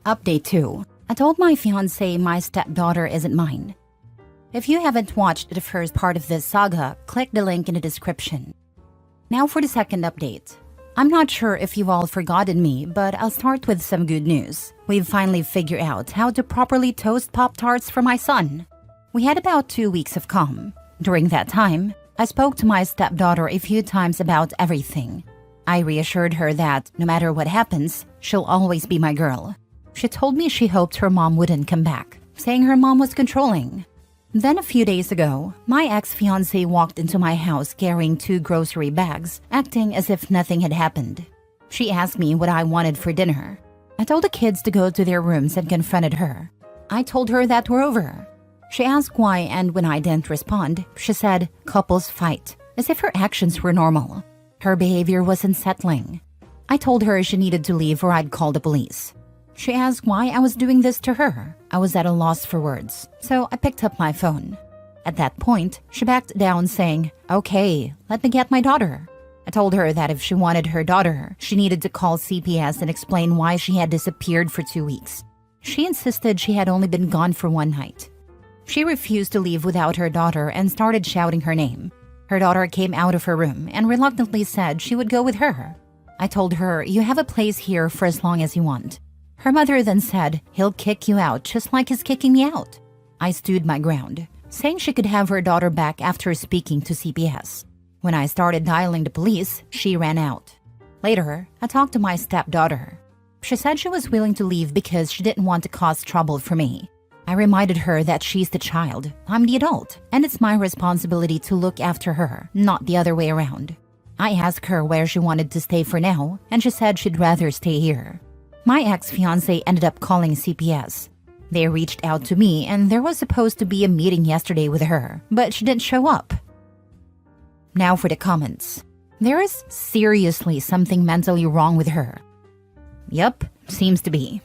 Update 2. I told my fiancé my stepdaughter isn't mine. If you haven't watched the first part of this saga, click the link in the description. Now for the second update. I'm not sure if you've all forgotten me, but I'll start with some good news. We've finally figured out how to properly toast Pop-Tarts for my son. We had about 2 weeks of calm. During that time, I spoke to my stepdaughter a few times about everything. I reassured her that no matter what happens, she'll always be my girl. She told me she hoped her mom wouldn't come back, saying her mom was controlling. Then a few days ago, my ex-fiancé walked into my house carrying 2 grocery bags, acting as if nothing had happened. She asked me what I wanted for dinner. I told the kids to go to their rooms and confronted her. I told her that we're over. She asked why, and when I didn't respond, she said, "Couples fight," as if her actions were normal. Her behavior was unsettling. I told her she needed to leave or I'd call the police. She asked why I was doing this to her. I was at a loss for words, so I picked up my phone. At that point, she backed down saying, "Okay, let me get my daughter." I told her that if she wanted her daughter, she needed to call CPS and explain why she had disappeared for 2 weeks. She insisted she had only been gone for 1 night. She refused to leave without her daughter and started shouting her name. Her daughter came out of her room and reluctantly said she would go with her. I told her, "You have a place here for as long as you want." Her mother then said, "He'll kick you out just like he's kicking me out." I stood my ground, saying she could have her daughter back after speaking to CPS. When I started dialing the police, she ran out. Later, I talked to my stepdaughter. She said she was willing to leave because she didn't want to cause trouble for me. I reminded her that she's the child, I'm the adult, and it's my responsibility to look after her, not the other way around. I asked her where she wanted to stay for now, and she said she'd rather stay here. My ex-fiancé ended up calling CPS. They reached out to me, and there was supposed to be a meeting yesterday with her, but she didn't show up. Now for the comments. There is seriously something mentally wrong with her. Yup, seems to be.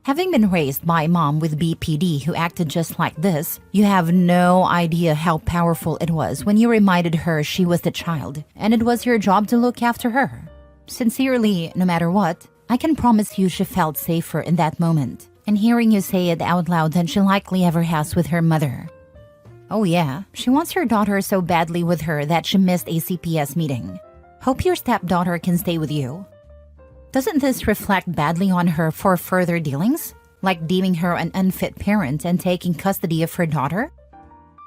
Having been raised by a mom with BPD who acted just like this, you have no idea how powerful it was when you reminded her she was the child and it was your job to look after her. Sincerely, no matter what, I can promise you she felt safer in that moment, and hearing you say it out loud than she likely ever has with her mother. Oh yeah, she wants her daughter so badly with her that she missed a CPS meeting. Hope your stepdaughter can stay with you. Doesn't this reflect badly on her for further dealings? Like deeming her an unfit parent and taking custody of her daughter?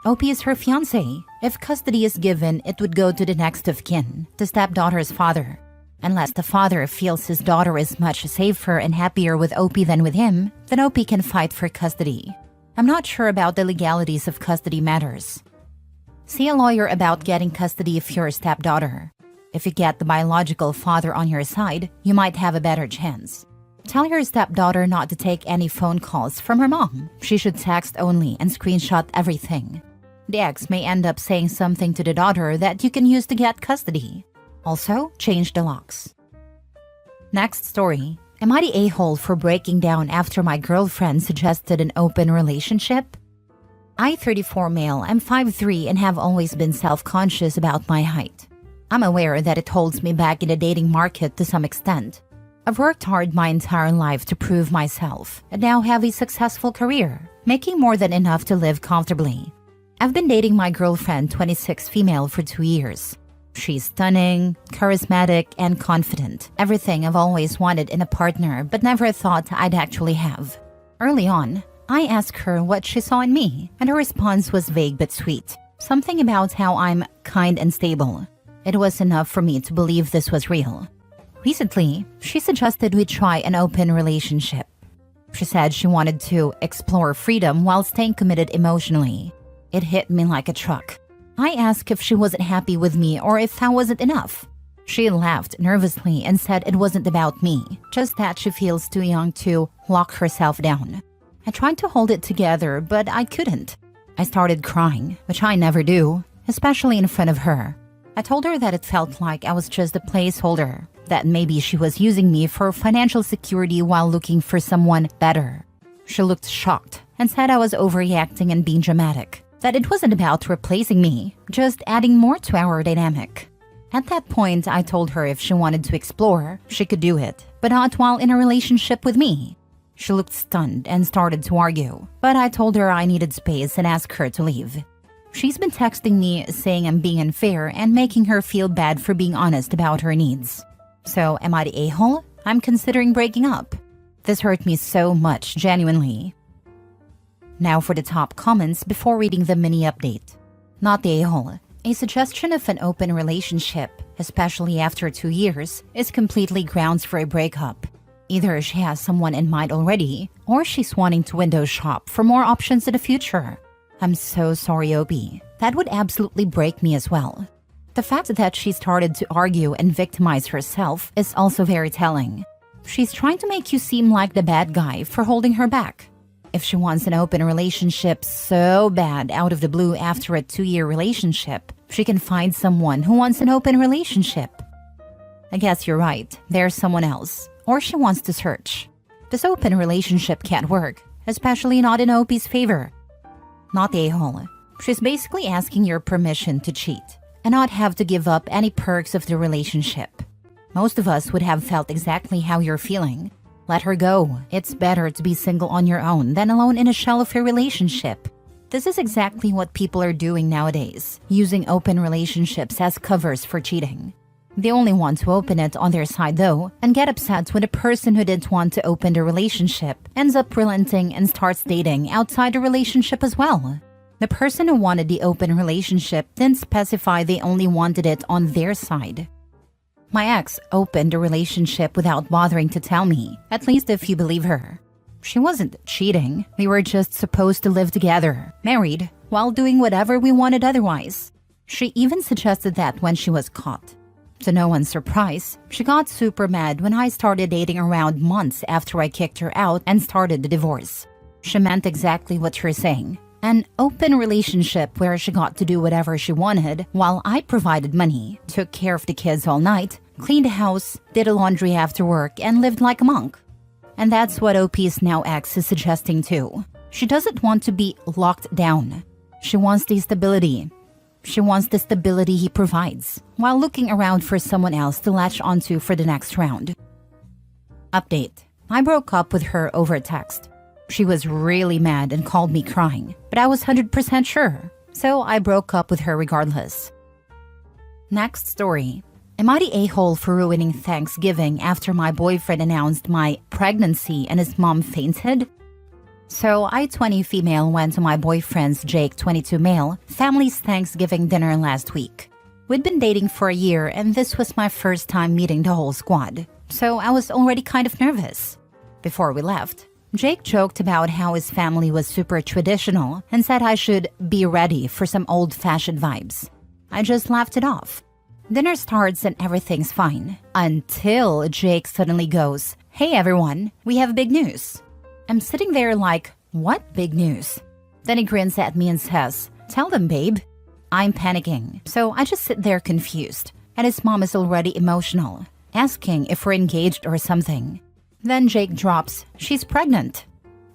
OP is her fiancé. If custody is given, it would go to the next of kin, the stepdaughter's father. Unless the father feels his daughter is much safer and happier with OP than with him, then OP can fight for custody. I'm not sure about the legalities of custody matters. See a lawyer about getting custody of your stepdaughter. If you get the biological father on your side, you might have a better chance. Tell your stepdaughter not to take any phone calls from her mom. She should text only and screenshot everything. The ex may end up saying something to the daughter that you can use to get custody. Also, change the locks. Next story. Am I the a-hole for breaking down after my girlfriend suggested an open relationship? I, 34 male, am 5'3" and have always been self-conscious about my height. I'm aware that it holds me back in the dating market to some extent. I've worked hard my entire life to prove myself and now have a successful career, making more than enough to live comfortably. I've been dating my girlfriend, 26 female, for 2 years. She's stunning, charismatic, and confident. Everything I've always wanted in a partner but never thought I'd actually have. Early on, I asked her what she saw in me, and her response was vague but sweet. Something about how I'm kind and stable. It was enough for me to believe this was real. Recently, she suggested we try an open relationship. She said she wanted to explore freedom while staying committed emotionally. It hit me like a truck. I asked if she wasn't happy with me or if that wasn't enough. She laughed nervously and said it wasn't about me, just that she feels too young to lock herself down. I tried to hold it together, but I couldn't. I started crying, which I never do, especially in front of her. I told her that it felt like I was just a placeholder, that maybe she was using me for financial security while looking for someone better. She looked shocked and said I was overreacting and being dramatic, that it wasn't about replacing me, just adding more to our dynamic. At that point, I told her if she wanted to explore, she could do it, but not while in a relationship with me. She looked stunned and started to argue, but I told her I needed space and asked her to leave. She's been texting me saying I'm being unfair and making her feel bad for being honest about her needs. So am I the a-hole? I'm considering breaking up. This hurt me so much, genuinely. Now for the top comments before reading the mini update. Not the a-hole. A suggestion of an open relationship, especially after 2 years, is completely grounds for a breakup. Either she has someone in mind already, or she's wanting to window shop for more options in the future. I'm so sorry, OP. That would absolutely break me as well. The fact that she started to argue and victimize herself is also very telling. She's trying to make you seem like the bad guy for holding her back. If she wants an open relationship so bad out of the blue after a 2-year relationship, she can find someone who wants an open relationship. I guess you're right, there's someone else. Or she wants to search. This open relationship can't work, especially not in OP's favor. Not the a-hole. She's basically asking your permission to cheat and not have to give up any perks of the relationship. Most of us would have felt exactly how you're feeling. Let her go. It's better to be single on your own than alone in a shell of a relationship. This is exactly what people are doing nowadays, using open relationships as covers for cheating. They only want to open it on their side though, and get upset when the person who didn't want to open the relationship ends up relenting and starts dating outside the relationship as well. The person who wanted the open relationship didn't specify they only wanted it on their side. My ex opened the relationship without bothering to tell me, at least if you believe her. She wasn't cheating, we were just supposed to live together, married, while doing whatever we wanted otherwise. She even suggested that when she was caught. To no one's surprise, she got super mad when I started dating around months after I kicked her out and started the divorce. She meant exactly what you're saying. An open relationship where she got to do whatever she wanted while I provided money, took care of the kids all night, cleaned the house, did the laundry after work, and lived like a monk. And that's what OP's now ex is suggesting too. She doesn't want to be locked down. She wants the stability. She wants the stability he provides, while looking around for someone else to latch onto for the next round. Update. I broke up with her over text. She was really mad and called me crying, but I was 100% sure, so I broke up with her regardless. Next story. Am I the a-hole for ruining Thanksgiving after my boyfriend announced my pregnancy and his mom fainted? So I, 20 female, went to my boyfriend's Jake, 22 male, family's Thanksgiving dinner last week. We'd been dating for a year and this was my first time meeting the whole squad, so I was already kind of nervous. Before we left, Jake joked about how his family was super traditional and said I should be ready for some old-fashioned vibes. I just laughed it off. Dinner starts and everything's fine, until Jake suddenly goes, "Hey everyone, we have big news." I'm sitting there like, what big news? Then he grins at me and says, "Tell them, babe." I'm panicking, so I just sit there confused, and his mom is already emotional, asking if we're engaged or something. Then Jake drops, "She's pregnant."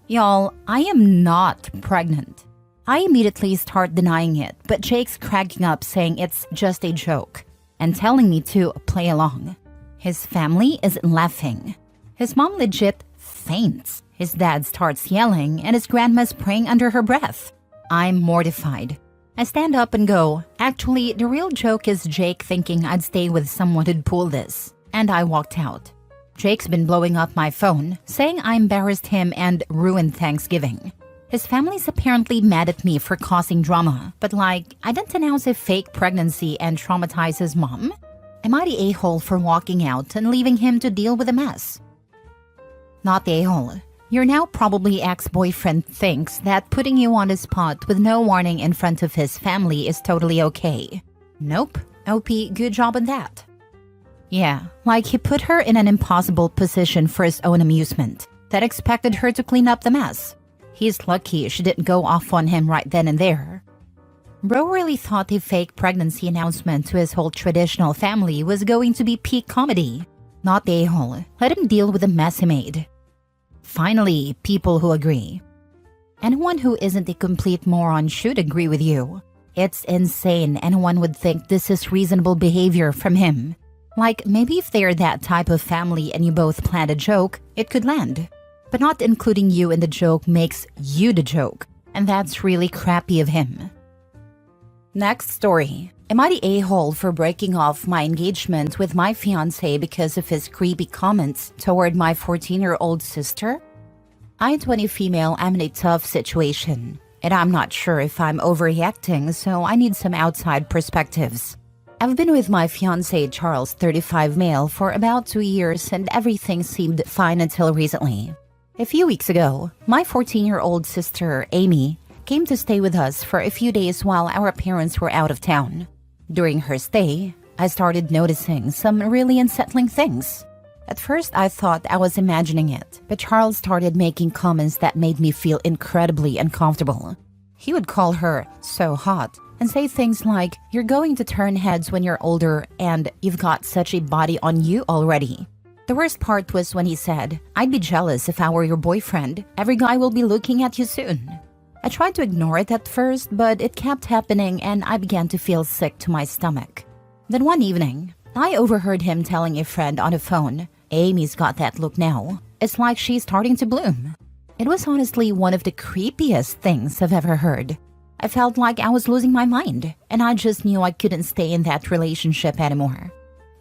Y'all, I am not pregnant. I immediately start denying it, but Jake's cracking up saying it's just a joke, and telling me to play along. His family isn't laughing. His mom legit faints. His dad starts yelling, and his grandma's praying under her breath. I'm mortified. I stand up and go, "Actually, the real joke is Jake thinking I'd stay with someone who'd pull this." And I walked out. Jake's been blowing up my phone, saying I embarrassed him and ruined Thanksgiving. His family's apparently mad at me for causing drama, but like, I didn't announce a fake pregnancy and traumatize his mom? Am I the a-hole for walking out and leaving him to deal with the mess? Not the a-hole. Your now probably ex-boyfriend thinks that putting you on the spot with no warning in front of his family is totally okay. Nope. OP, good job on that. Yeah, like he put her in an impossible position for his own amusement that expected her to clean up the mess. He's lucky she didn't go off on him right then and there. Bro really thought the fake pregnancy announcement to his whole traditional family was going to be peak comedy. Not the a-hole. Let him deal with the mess he made. Finally, people who agree. Anyone who isn't a complete moron should agree with you. It's insane anyone would think this is reasonable behavior from him. Like, maybe if they're that type of family and you both planned a joke, it could land. But not including you in the joke makes you the joke, and that's really crappy of him. Next story. Am I the a-hole for breaking off my engagement with my fiancé because of his creepy comments toward my 14-year-old sister? I, 20 female, am in a tough situation, and I'm not sure if I'm overreacting, so I need some outside perspectives. I've been with my fiancé Charles, 35 male, for about 2 years, and everything seemed fine until recently. A few weeks ago, my 14-year-old sister, Amy, came to stay with us for a few days while our parents were out of town. During her stay, I started noticing some really unsettling things. At first, I thought I was imagining it, but Charles started making comments that made me feel incredibly uncomfortable. He would call her so hot and say things like, "You're going to turn heads when you're older and you've got such a body on you already." The worst part was when he said, "I'd be jealous if I were your boyfriend. Every guy will be looking at you soon." I tried to ignore it at first, but it kept happening and I began to feel sick to my stomach. Then one evening, I overheard him telling a friend on the phone, "Amy's got that look now. It's like she's starting to bloom." It was honestly one of the creepiest things I've ever heard. I felt like I was losing my mind, and I just knew I couldn't stay in that relationship anymore.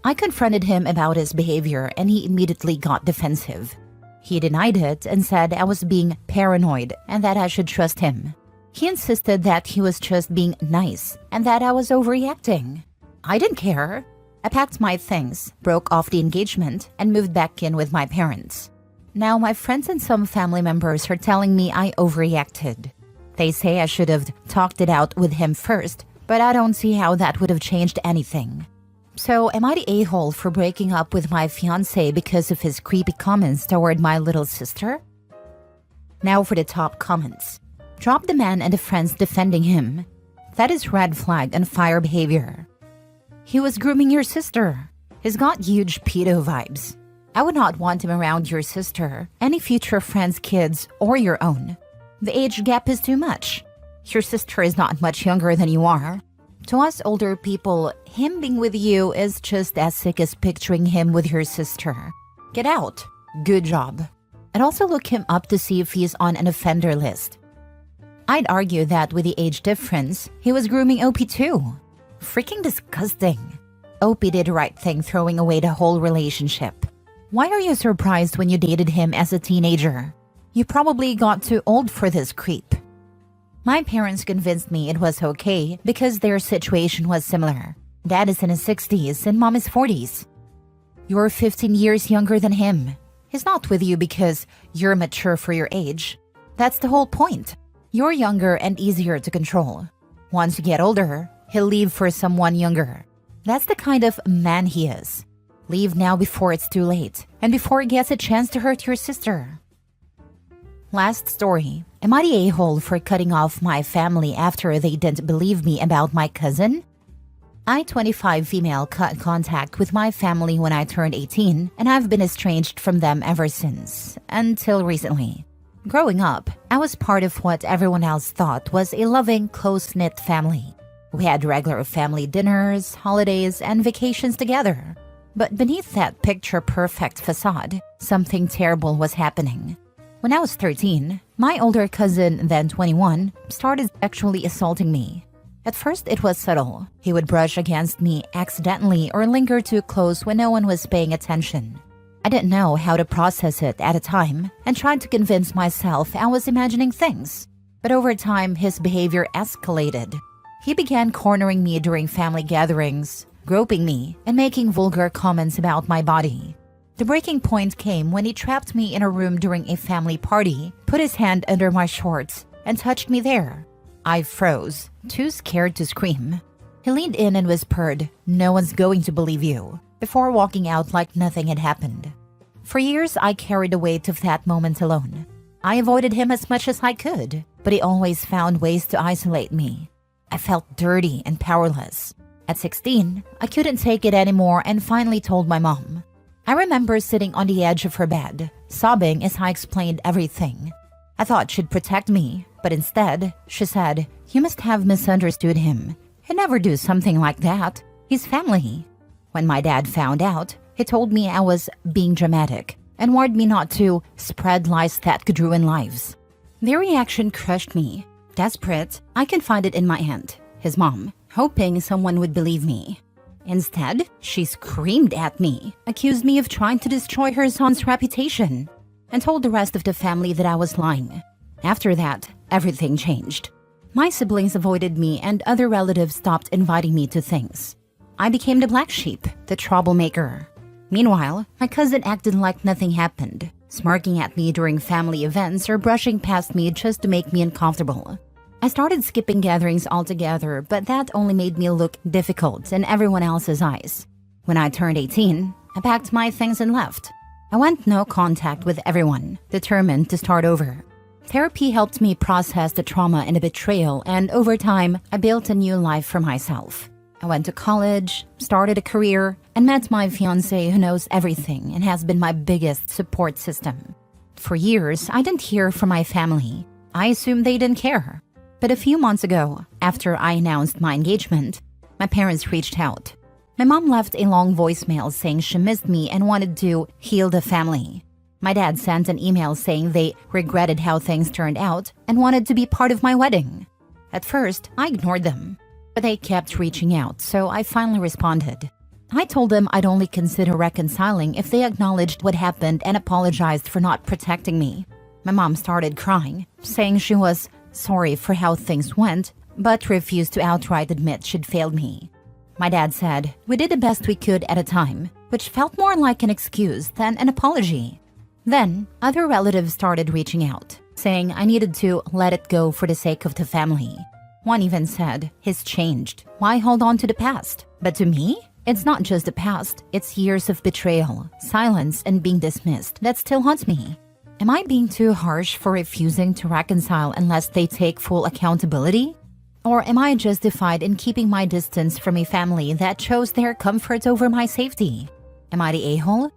I confronted him about his behavior and he immediately got defensive. He denied it and said I was being paranoid and that I should trust him. He insisted that he was just being nice and that I was overreacting. I didn't care. I packed my things, broke off the engagement, and moved back in with my parents. Now my friends and some family members are telling me I overreacted. They say I should have talked it out with him first, but I don't see how that would have changed anything. So, am I the a-hole for breaking up with my fiancé because of his creepy comments toward my little sister? Now for the top comments. Drop the man and the friends defending him. That is red flag and fire behavior. He was grooming your sister. He's got huge pedo vibes. I would not want him around your sister, any future friends' kids, or your own. The age gap is too much. Your sister is not much younger than you are. To us older people, him being with you is just as sick as picturing him with your sister. Get out. Good job. And also look him up to see if he's on an offender list. I'd argue that with the age difference, he was grooming OP too. Freaking disgusting. OP did the right thing throwing away the whole relationship. Why are you surprised when you dated him as a teenager? You probably got too old for this creep. My parents convinced me it was okay because their situation was similar. Dad is in his 60s and mom is 40s. You're 15 years younger than him. He's not with you because you're mature for your age. That's the whole point. You're younger and easier to control. Once you get older, he'll leave for someone younger. That's the kind of man he is. Leave now before it's too late and before he gets a chance to hurt your sister. Last story. Am I the a-hole for cutting off my family after they didn't believe me about my cousin? I, 25 female, cut contact with my family when I turned 18, and I've been estranged from them ever since, until recently. Growing up, I was part of what everyone else thought was a loving, close-knit family. We had regular family dinners, holidays, and vacations together. But beneath that picture-perfect facade, something terrible was happening. When I was 13, my older cousin, then 21, started sexually assaulting me. At first, it was subtle. He would brush against me accidentally or linger too close when no one was paying attention. I didn't know how to process it at a time and tried to convince myself I was imagining things. But over time, his behavior escalated. He began cornering me during family gatherings, groping me, and making vulgar comments about my body. The breaking point came when he trapped me in a room during a family party, put his hand under my shorts, and touched me there. I froze, too scared to scream. He leaned in and whispered, "No one's going to believe you," before walking out like nothing had happened. For years, I carried the weight of that moment alone. I avoided him as much as I could, but he always found ways to isolate me. I felt dirty and powerless. At 16, I couldn't take it anymore and finally told my mom. I remember sitting on the edge of her bed, sobbing as I explained everything. I thought she'd protect me, but instead, she said, "You must have misunderstood him. He'd never do something like that. He's family." When my dad found out, he told me I was being dramatic, and warned me not to spread lies that could ruin lives. Their reaction crushed me. Desperate, I confided in my aunt, his mom, hoping someone would believe me. Instead, she screamed at me, accused me of trying to destroy her son's reputation, and told the rest of the family that I was lying. After that, everything changed. My siblings avoided me and other relatives stopped inviting me to things. I became the black sheep, the troublemaker. Meanwhile, my cousin acted like nothing happened, smirking at me during family events or brushing past me just to make me uncomfortable. I started skipping gatherings altogether, but that only made me look difficult in everyone else's eyes. When I turned 18, I packed my things and left. I went no contact with everyone, determined to start over. Therapy helped me process the trauma and the betrayal, and over time, I built a new life for myself. I went to college, started a career, and met my fiancé who knows everything and has been my biggest support system. For years, I didn't hear from my family. I assumed they didn't care. But a few months ago, after I announced my engagement, my parents reached out. My mom left a long voicemail saying she missed me and wanted to heal the family. My dad sent an email saying they regretted how things turned out and wanted to be part of my wedding. At first, I ignored them, but they kept reaching out, so I finally responded. I told them I'd only consider reconciling if they acknowledged what happened and apologized for not protecting me. My mom started crying, saying she was sorry for how things went, but refused to outright admit she'd failed me. My dad said, "We did the best we could at a time," which felt more like an excuse than an apology. Then, other relatives started reaching out, saying I needed to let it go for the sake of the family. One even said, "He's changed. Why hold on to the past?" But to me, it's not just the past, it's years of betrayal, silence, and being dismissed that still haunts me. Am I being too harsh for refusing to reconcile unless they take full accountability? Or am I justified in keeping my distance from a family that chose their comfort over my safety? Am I the a-hole?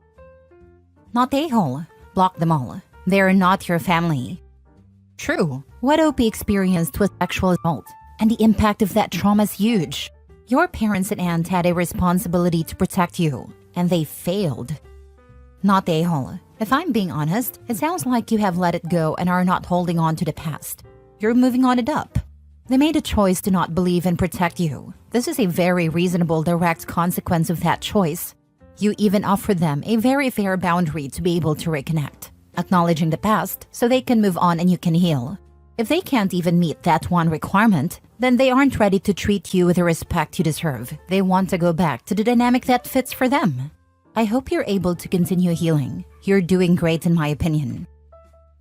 Not the a-hole. Block them all. They're not your family. True, what OP experienced was sexual assault, and the impact of that trauma is huge. Your parents and aunt had a responsibility to protect you, and they failed. Not the a-hole. If I'm being honest, it sounds like you have let it go and are not holding on to the past. You're moving on it up. They made a choice to not believe and protect you. This is a very reasonable direct consequence of that choice. You even offered them a very fair boundary to be able to reconnect, acknowledging the past so they can move on and you can heal. If they can't even meet that one requirement, then they aren't ready to treat you with the respect you deserve. They want to go back to the dynamic that fits for them. I hope you're able to continue healing. You're doing great in my opinion.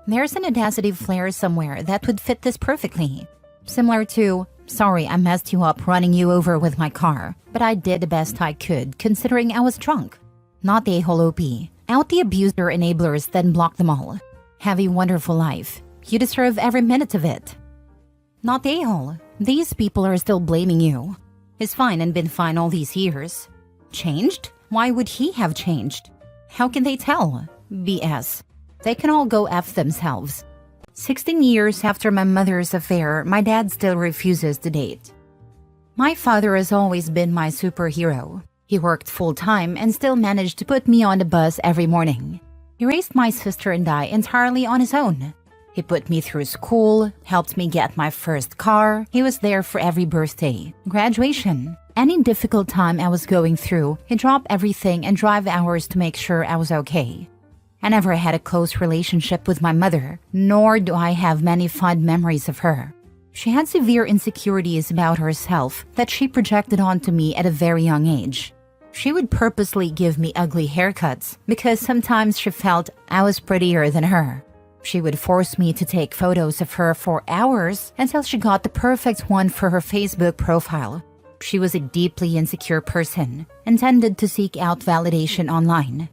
There's an audacity flare somewhere that would fit this perfectly. Similar to, "Sorry, I messed you up running you over with my car, but I did the best I could considering I was drunk." Not the a-hole OP. Out the abuser enablers, then block them all. Have a wonderful life. You deserve every minute of it. Not the a-hole. These people are still blaming you. He's fine and been fine all these years. Changed? Why would he have changed? How can they tell? BS. They can all go F themselves. 16 years after my mother's affair, my dad still refuses to date. My father has always been my superhero. He worked full-time and still managed to put me on the bus every morning. He raised my sister and I entirely on his own. He put me through school, helped me get my first car. He was there for every birthday, graduation. Any difficult time I was going through, he'd drop everything and drive hours to make sure I was okay. I never had a close relationship with my mother, nor do I have many fond memories of her. She had severe insecurities about herself that she projected onto me at a very young age. She would purposely give me ugly haircuts because sometimes she felt I was prettier than her. She would force me to take photos of her for hours until she got the perfect one for her Facebook profile. She was a deeply insecure person and tended to seek out validation online.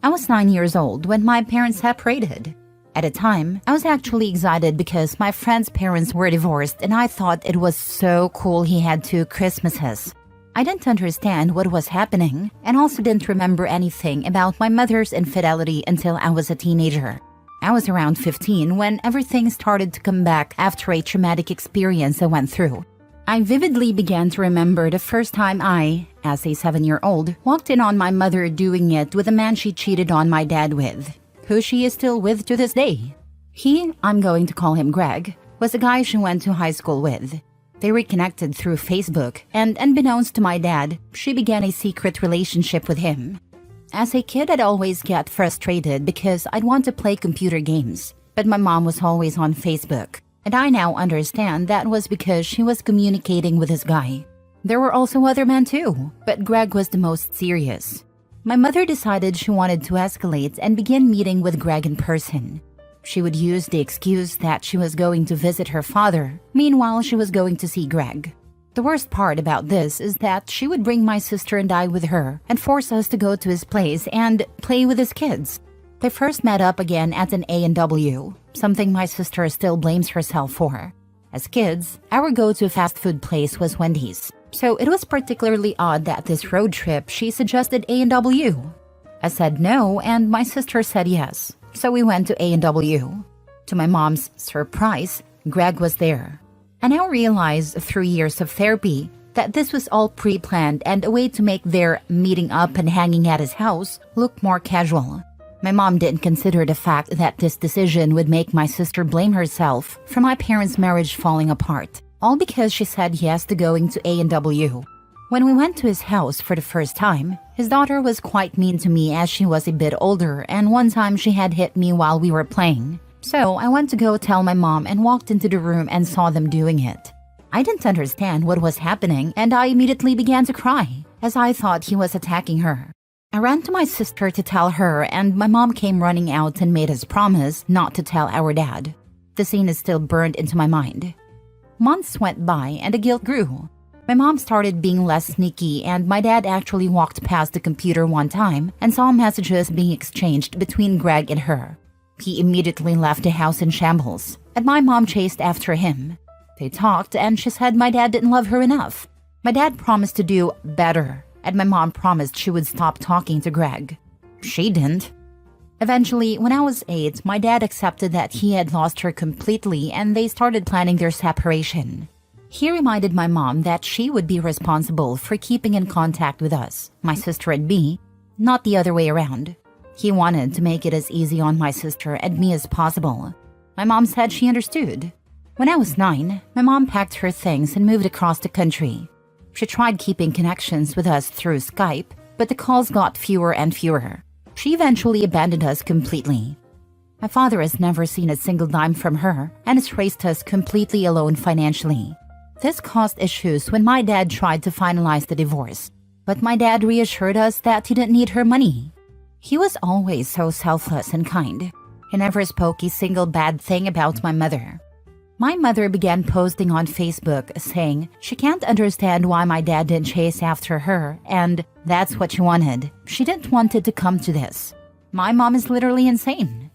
I was 9 years old when my parents separated. At the time, I was actually excited because my friend's parents were divorced and I thought it was so cool he had 2 Christmases. I didn't understand what was happening and also didn't remember anything about my mother's infidelity until I was a teenager. I was around 15 when everything started to come back after a traumatic experience I went through. I vividly began to remember the first time I, as a 7-year-old, walked in on my mother doing it with a man she cheated on my dad with. who she is still with to this day. He, I'm going to call him Greg, was a guy she went to high school with. They reconnected through Facebook, and unbeknownst to my dad, she began a secret relationship with him. As a kid, I'd always get frustrated because I'd want to play computer games, but my mom was always on Facebook, and I now understand that was because she was communicating with this guy. There were also other men too, but Greg was the most serious. My mother decided she wanted to escalate and begin meeting with Greg in person. She would use the excuse that she was going to visit her father. Meanwhile, she was going to see Greg. The worst part about this is that she would bring my sister and I with her and force us to go to his place and play with his kids. They first met up again at an A&W, something my sister still blames herself for. As kids, our go-to fast food place was Wendy's, so it was particularly odd that this road trip she suggested A&W. I said no, and my sister said yes. So we went to A&W. To my mom's surprise, Greg was there. I now realize through years of therapy that this was all pre-planned and a way to make their meeting up and hanging at his house look more casual. My mom didn't consider the fact that this decision would make my sister blame herself for my parents' marriage falling apart, all because she said yes to going to A&W. When we went to his house for the first time, his daughter was quite mean to me as she was a bit older, and one time she had hit me while we were playing. So I went to go tell my mom and walked into the room and saw them doing it. I didn't understand what was happening, and I immediately began to cry, as I thought he was attacking her. I ran to my sister to tell her, and my mom came running out and made us promise not to tell our dad. The scene is still burned into my mind. Months went by and the guilt grew. My mom started being less sneaky, and my dad actually walked past the computer one time and saw messages being exchanged between Greg and her. He immediately left the house in shambles, and my mom chased after him. They talked, and she said my dad didn't love her enough. My dad promised to do better, and my mom promised she would stop talking to Greg. She didn't. Eventually, when I was 8, my dad accepted that he had lost her completely, and they started planning their separation. He reminded my mom that she would be responsible for keeping in contact with us, my sister and me, not the other way around. He wanted to make it as easy on my sister and me as possible. My mom said she understood. When I was 9, my mom packed her things and moved across the country. She tried keeping connections with us through Skype, but the calls got fewer and fewer. She eventually abandoned us completely. My father has never seen a single dime from her and has raised us completely alone financially. This caused issues when my dad tried to finalize the divorce, but my dad reassured us that he didn't need her money. He was always so selfless and kind. He never spoke a single bad thing about my mother. My mother began posting on Facebook saying she can't understand why my dad didn't chase after her, and that's what she wanted. She didn't want it to come to this. My mom is literally insane.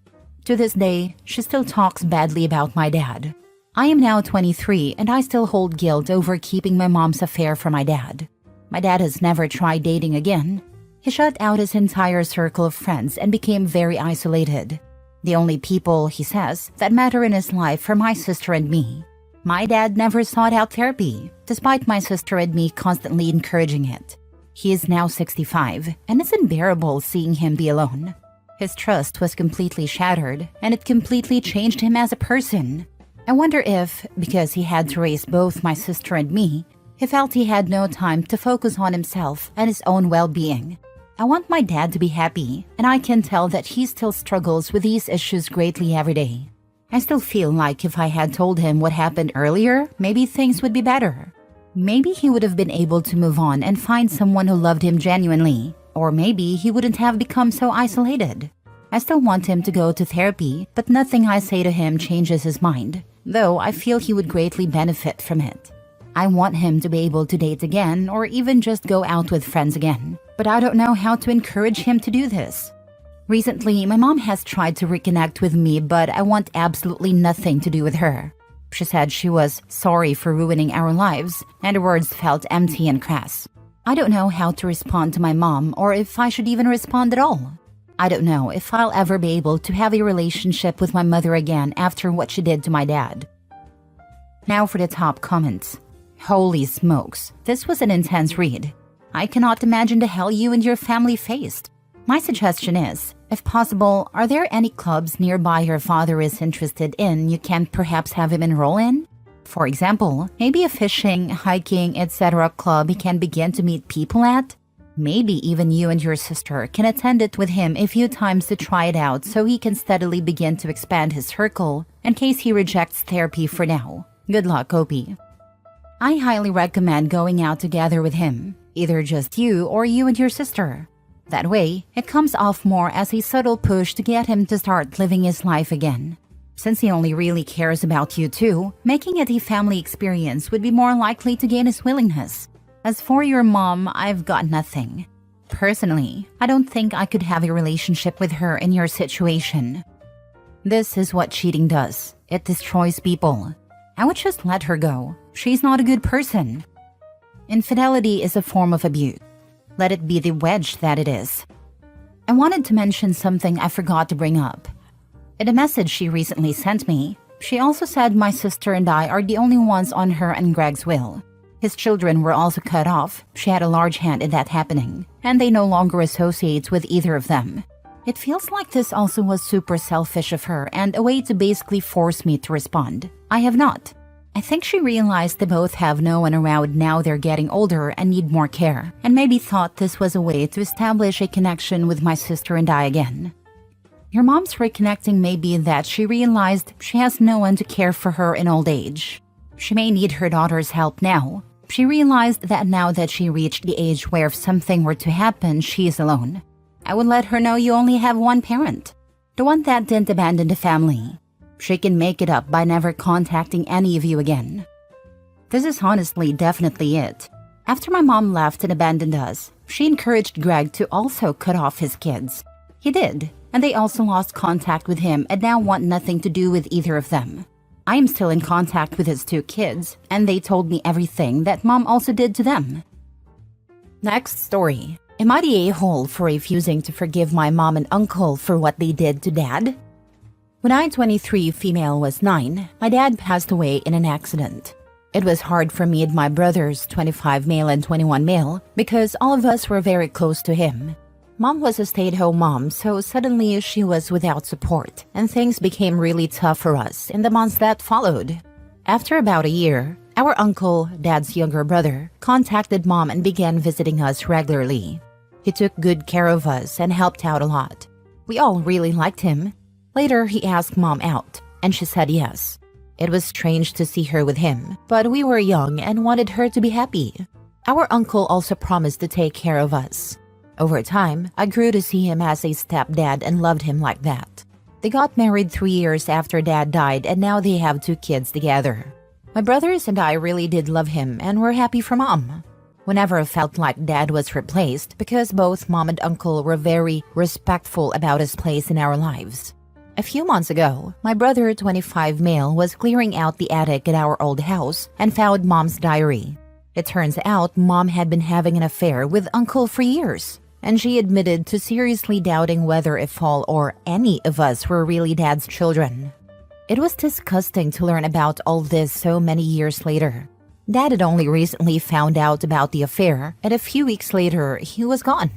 To this day, she still talks badly about my dad. I am now 23 and I still hold guilt over keeping my mom's affair from my dad. My dad has never tried dating again. He shut out his entire circle of friends and became very isolated. The only people, he says, that matter in his life are my sister and me. My dad never sought out therapy, despite my sister and me constantly encouraging it. He is now 65, and it's unbearable seeing him be alone. His trust was completely shattered, and it completely changed him as a person. I wonder if, because he had to raise both my sister and me, he felt he had no time to focus on himself and his own well-being. I want my dad to be happy, and I can tell that he still struggles with these issues greatly every day. I still feel like if I had told him what happened earlier, maybe things would be better. Maybe he would have been able to move on and find someone who loved him genuinely, or maybe he wouldn't have become so isolated. I still want him to go to therapy, but nothing I say to him changes his mind, though I feel he would greatly benefit from it. I want him to be able to date again or even just go out with friends again, but I don't know how to encourage him to do this. Recently, my mom has tried to reconnect with me, but I want absolutely nothing to do with her. She said she was sorry for ruining our lives, and her words felt empty and crass. I don't know how to respond to my mom or if I should even respond at all. I don't know if I'll ever be able to have a relationship with my mother again after what she did to my dad. Now for the top comments. Holy smokes, this was an intense read. I cannot imagine the hell you and your family faced. My suggestion is, if possible, are there any clubs nearby your father is interested in you can perhaps have him enroll in? For example, maybe a fishing, hiking, etc. club he can begin to meet people at? Maybe even you and your sister can attend it with him a few times to try it out so he can steadily begin to expand his circle in case he rejects therapy for now. Good luck, Opie. I highly recommend going out together with him, either just you or you and your sister. That way, it comes off more as a subtle push to get him to start living his life again. Since he only really cares about you too, making it a family experience would be more likely to gain his willingness. As for your mom, I've got nothing. Personally, I don't think I could have a relationship with her in your situation. This is what cheating does. It destroys people. I would just let her go. She's not a good person. Infidelity is a form of abuse. Let it be the wedge that it is. I wanted to mention something I forgot to bring up. In a message she recently sent me, she also said my sister and I are the only ones on her and Greg's will. His children were also cut off. She had a large hand in that happening, and they no longer associate with either of them. It feels like this also was super selfish of her and a way to basically force me to respond. I have not. I think she realized they both have no one around now they're getting older and need more care, and maybe thought this was a way to establish a connection with my sister and I again. Your mom's reconnecting may be that she realized she has no one to care for her in old age. She may need her daughter's help now. She realized that now that she reached the age where if something were to happen, she is alone. I would let her know you only have one parent, the one that didn't abandon the family. She can make it up by never contacting any of you again. This is honestly definitely it. After my mom left and abandoned us, she encouraged Greg to also cut off his kids. He did, and they also lost contact with him and now want nothing to do with either of them. I am still in contact with his two kids, and they told me everything that mom also did to them. Next story. Am I the a-hole for refusing to forgive my mom and uncle for what they did to dad? When I, 23 female, was 9, my dad passed away in an accident. It was hard for me and my brothers, 25 male and 21 male, because all of us were very close to him. Mom was a stay-at-home mom, so suddenly she was without support, and things became really tough for us in the months that followed. After about a year, our uncle, dad's younger brother, contacted mom and began visiting us regularly. He took good care of us and helped out a lot. We all really liked him. Later, he asked mom out, and she said yes. It was strange to see her with him, but we were young and wanted her to be happy. Our uncle also promised to take care of us. Over time, I grew to see him as a stepdad and loved him like that. They got married 3 years after dad died, and now they have 2 kids together. My brothers and I really did love him and were happy for mom. We never felt like dad was replaced because both mom and uncle were very respectful about his place in our lives. A few months ago, my brother, 25 male, was clearing out the attic at our old house and found mom's diary. It turns out mom had been having an affair with uncle for years, and she admitted to seriously doubting whether if all or any of us were really dad's children. It was disgusting to learn about all this so many years later. Dad had only recently found out about the affair, and a few weeks later, he was gone.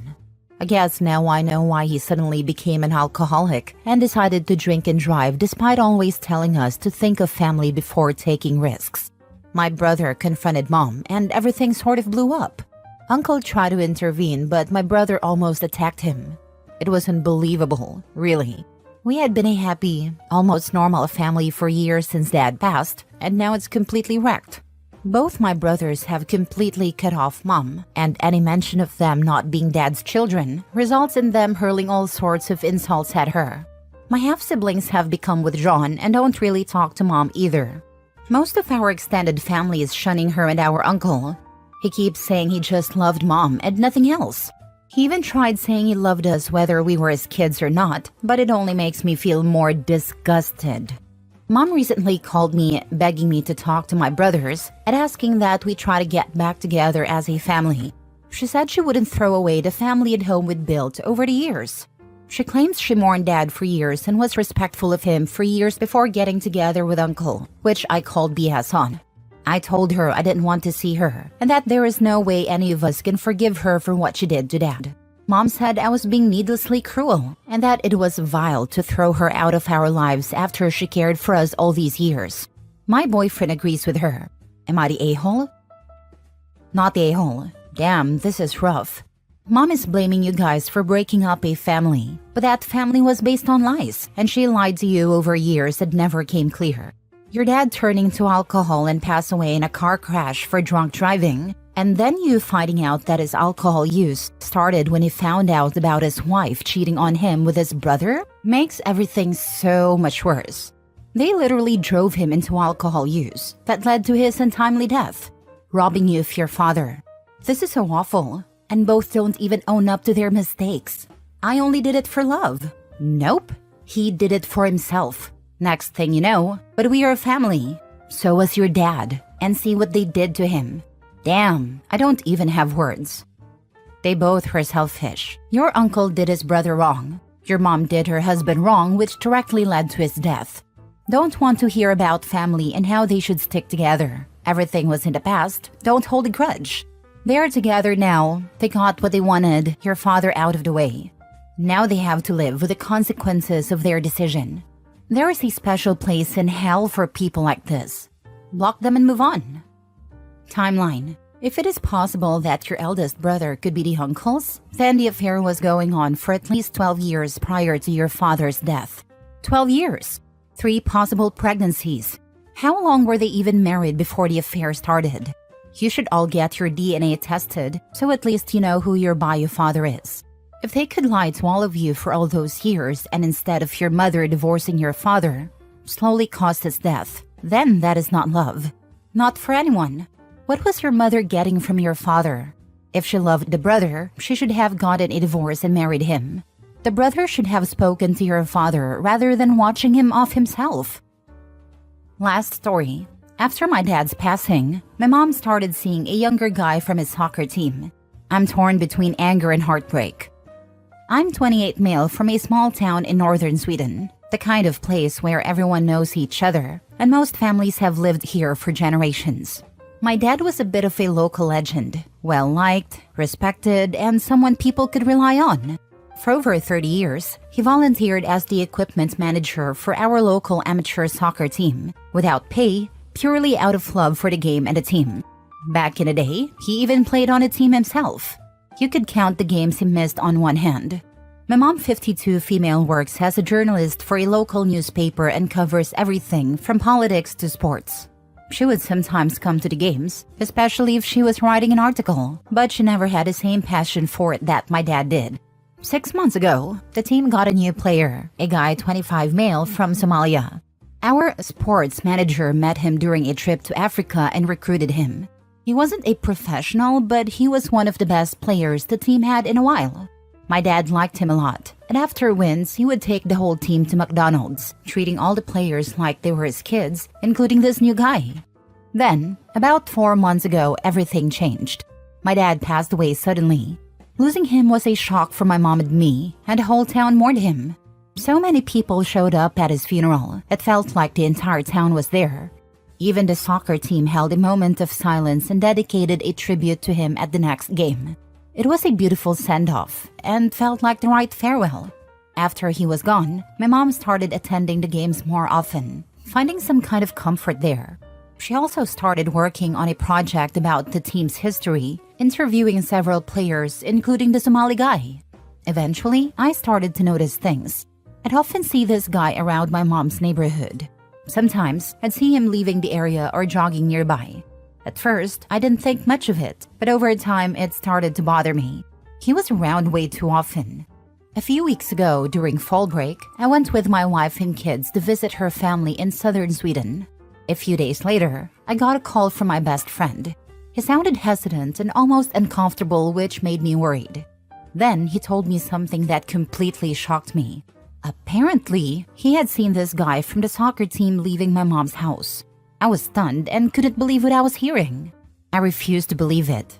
I guess now I know why he suddenly became an alcoholic and decided to drink and drive despite always telling us to think of family before taking risks. My brother confronted mom and everything sort of blew up. Uncle tried to intervene, but my brother almost attacked him. It was unbelievable, really. We had been a happy, almost normal family for years since dad passed, and now it's completely wrecked. Both my brothers have completely cut off mom, and any mention of them not being dad's children results in them hurling all sorts of insults at her. My half-siblings have become withdrawn and don't really talk to mom either. Most of our extended family is shunning her and our uncle. He keeps saying he just loved mom and nothing else. He even tried saying he loved us whether we were his kids or not, but it only makes me feel more disgusted. Mom recently called me, begging me to talk to my brothers and asking that we try to get back together as a family. She said she wouldn't throw away the family at home we'd built over the years. She claims she mourned dad for years and was respectful of him for years before getting together with uncle, which I called BS on. I told her I didn't want to see her and that there is no way any of us can forgive her for what she did to dad. Mom said I was being needlessly cruel and that it was vile to throw her out of our lives after she cared for us all these years. My boyfriend agrees with her. Am I the a-hole? Not the a-hole. Damn, this is rough. Mom is blaming you guys for breaking up a family, but that family was based on lies, and she lied to you over years that never came clear. Your dad turning to alcohol and pass away in a car crash for drunk driving, and then you finding out that his alcohol use started when he found out about his wife cheating on him with his brother, makes everything so much worse. They literally drove him into alcohol use that led to his untimely death, robbing you of your father. This is so awful. And both don't even own up to their mistakes. I only did it for love. Nope. He did it for himself. Next thing you know, but we are a family. So was your dad. And see what they did to him. Damn, I don't even have words. They both were selfish. Your uncle did his brother wrong. Your mom did her husband wrong, which directly led to his death. Don't want to hear about family and how they should stick together. Everything was in the past. Don't hold a grudge. They are together now. They got what they wanted, your father out of the way. Now they have to live with the consequences of their decision. There is a special place in hell for people like this. Block them and move on. Timeline. If it is possible that your eldest brother could be the uncles, then the affair was going on for at least 12 years prior to your father's death. 12 years. 3 possible pregnancies. How long were they even married before the affair started? You should all get your DNA tested, so at least you know who your bio father is. If they could lie to all of you for all those years and instead of your mother divorcing your father, slowly caused his death, then that is not love. Not for anyone. What was your mother getting from your father? If she loved the brother, she should have gotten a divorce and married him. The brother should have spoken to your father rather than watching him off himself. Last story. After my dad's passing, my mom started seeing a younger guy from his soccer team. I'm torn between anger and heartbreak. I'm 28 male from a small town in northern Sweden, the kind of place where everyone knows each other, and most families have lived here for generations. My dad was a bit of a local legend, well-liked, respected, and someone people could rely on. For over 30 years, he volunteered as the equipment manager for our local amateur soccer team, without pay, purely out of love for the game and the team. Back in the day, he even played on a team himself. You could count the games he missed on one hand. My mom, 52 female, works as a journalist for a local newspaper and covers everything from politics to sports. She would sometimes come to the games, especially if she was writing an article, but she never had the same passion for it that my dad did. 6 months ago, the team got a new player, a guy 25 male from Somalia. Our sports manager met him during a trip to Africa and recruited him. He wasn't a professional, but he was one of the best players the team had in a while. My dad liked him a lot, and after wins, he would take the whole team to McDonald's, treating all the players like they were his kids, including this new guy. Then, about 4 months ago, everything changed. My dad passed away suddenly. Losing him was a shock for my mom and me, and the whole town mourned him. So many people showed up at his funeral, it felt like the entire town was there. Even the soccer team held a moment of silence and dedicated a tribute to him at the next game. It was a beautiful send-off, and felt like the right farewell. After he was gone, my mom started attending the games more often, finding some kind of comfort there. She also started working on a project about the team's history, interviewing several players, including the Somali guy. Eventually, I started to notice things. I'd often see this guy around my mom's neighborhood. Sometimes, I'd see him leaving the area or jogging nearby. At first, I didn't think much of it, but over time, it started to bother me. He was around way too often. A few weeks ago, during fall break, I went with my wife and kids to visit her family in southern Sweden. A few days later, I got a call from my best friend. He sounded hesitant and almost uncomfortable, which made me worried. Then he told me something that completely shocked me. Apparently, he had seen this guy from the soccer team leaving my mom's house. I was stunned and couldn't believe what I was hearing. I refused to believe it.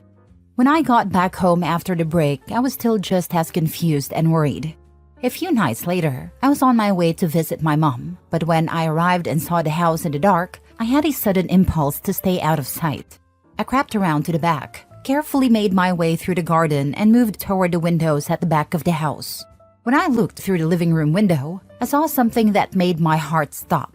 When I got back home after the break, I was still just as confused and worried. A few nights later, I was on my way to visit my mom, but when I arrived and saw the house in the dark, I had a sudden impulse to stay out of sight. I crept around to the back, carefully made my way through the garden and moved toward the windows at the back of the house. When I looked through the living room window, I saw something that made my heart stop.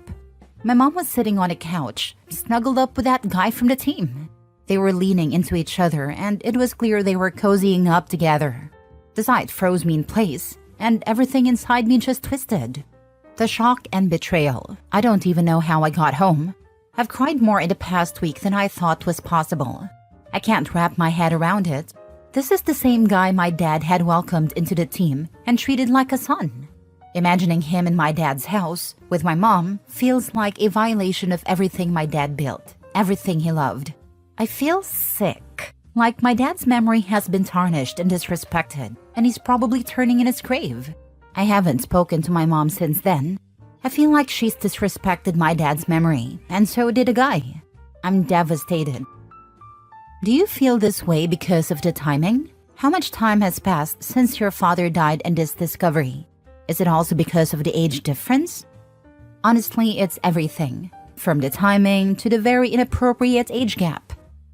My mom was sitting on a couch, snuggled up with that guy from the team. They were leaning into each other, and it was clear they were cozying up together. The sight froze me in place, and everything inside me just twisted. The shock and betrayal. I don't even know how I got home. I've cried more in the past week than I thought was possible. I can't wrap my head around it. This is the same guy my dad had welcomed into the team and treated like a son. Imagining him in my dad's house with my mom feels like a violation of everything my dad built, everything he loved. I feel sick, like my dad's memory has been tarnished and disrespected, and he's probably turning in his grave. I haven't spoken to my mom since then. I feel like she's disrespected my dad's memory, and so did a guy. I'm devastated. Do you feel this way because of the timing? How much time has passed since your father died and this discovery? Is it also because of the age difference? Honestly, it's everything, from the timing to the very inappropriate age gap.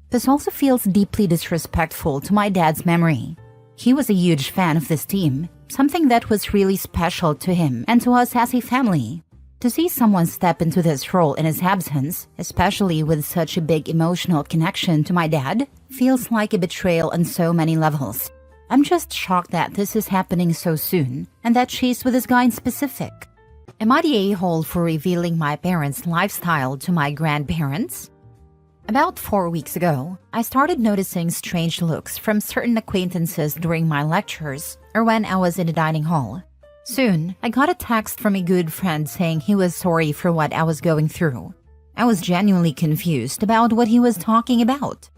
This also feels deeply disrespectful to my dad's memory. He was a huge fan of this team, something that was really special to him and to us as a family. To see someone step into this role in his absence, especially with such a big emotional connection to my dad, feels like a betrayal on so many levels. I'm just shocked that this is happening so soon and that she's with this guy in specific. Am I the a-hole for revealing my parents' lifestyle to my grandparents? About 4 weeks ago, I started noticing strange looks from certain acquaintances during my lectures or when I was in the dining hall. Soon, I got a text from a good friend saying he was sorry for what I was going through. I was genuinely confused about what he was talking about.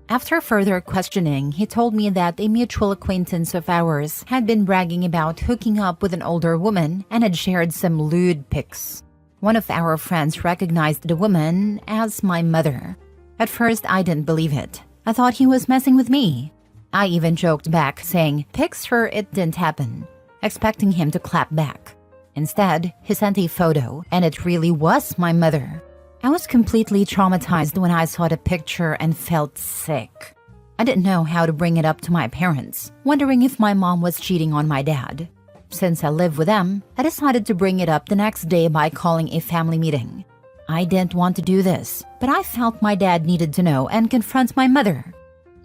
After further questioning, he told me that a mutual acquaintance of ours had been bragging about hooking up with an older woman and had shared some lewd pics. One of our friends recognized the woman as my mother. At first, I didn't believe it. I thought he was messing with me. I even joked back, saying, "Pics for it didn't happen," expecting him to clap back. Instead, he sent a photo, and it really was my mother. I was completely traumatized when I saw the picture and felt sick. I didn't know how to bring it up to my parents, wondering if my mom was cheating on my dad. Since I live with them, I decided to bring it up the next day by calling a family meeting. I didn't want to do this, but I felt my dad needed to know and confront my mother.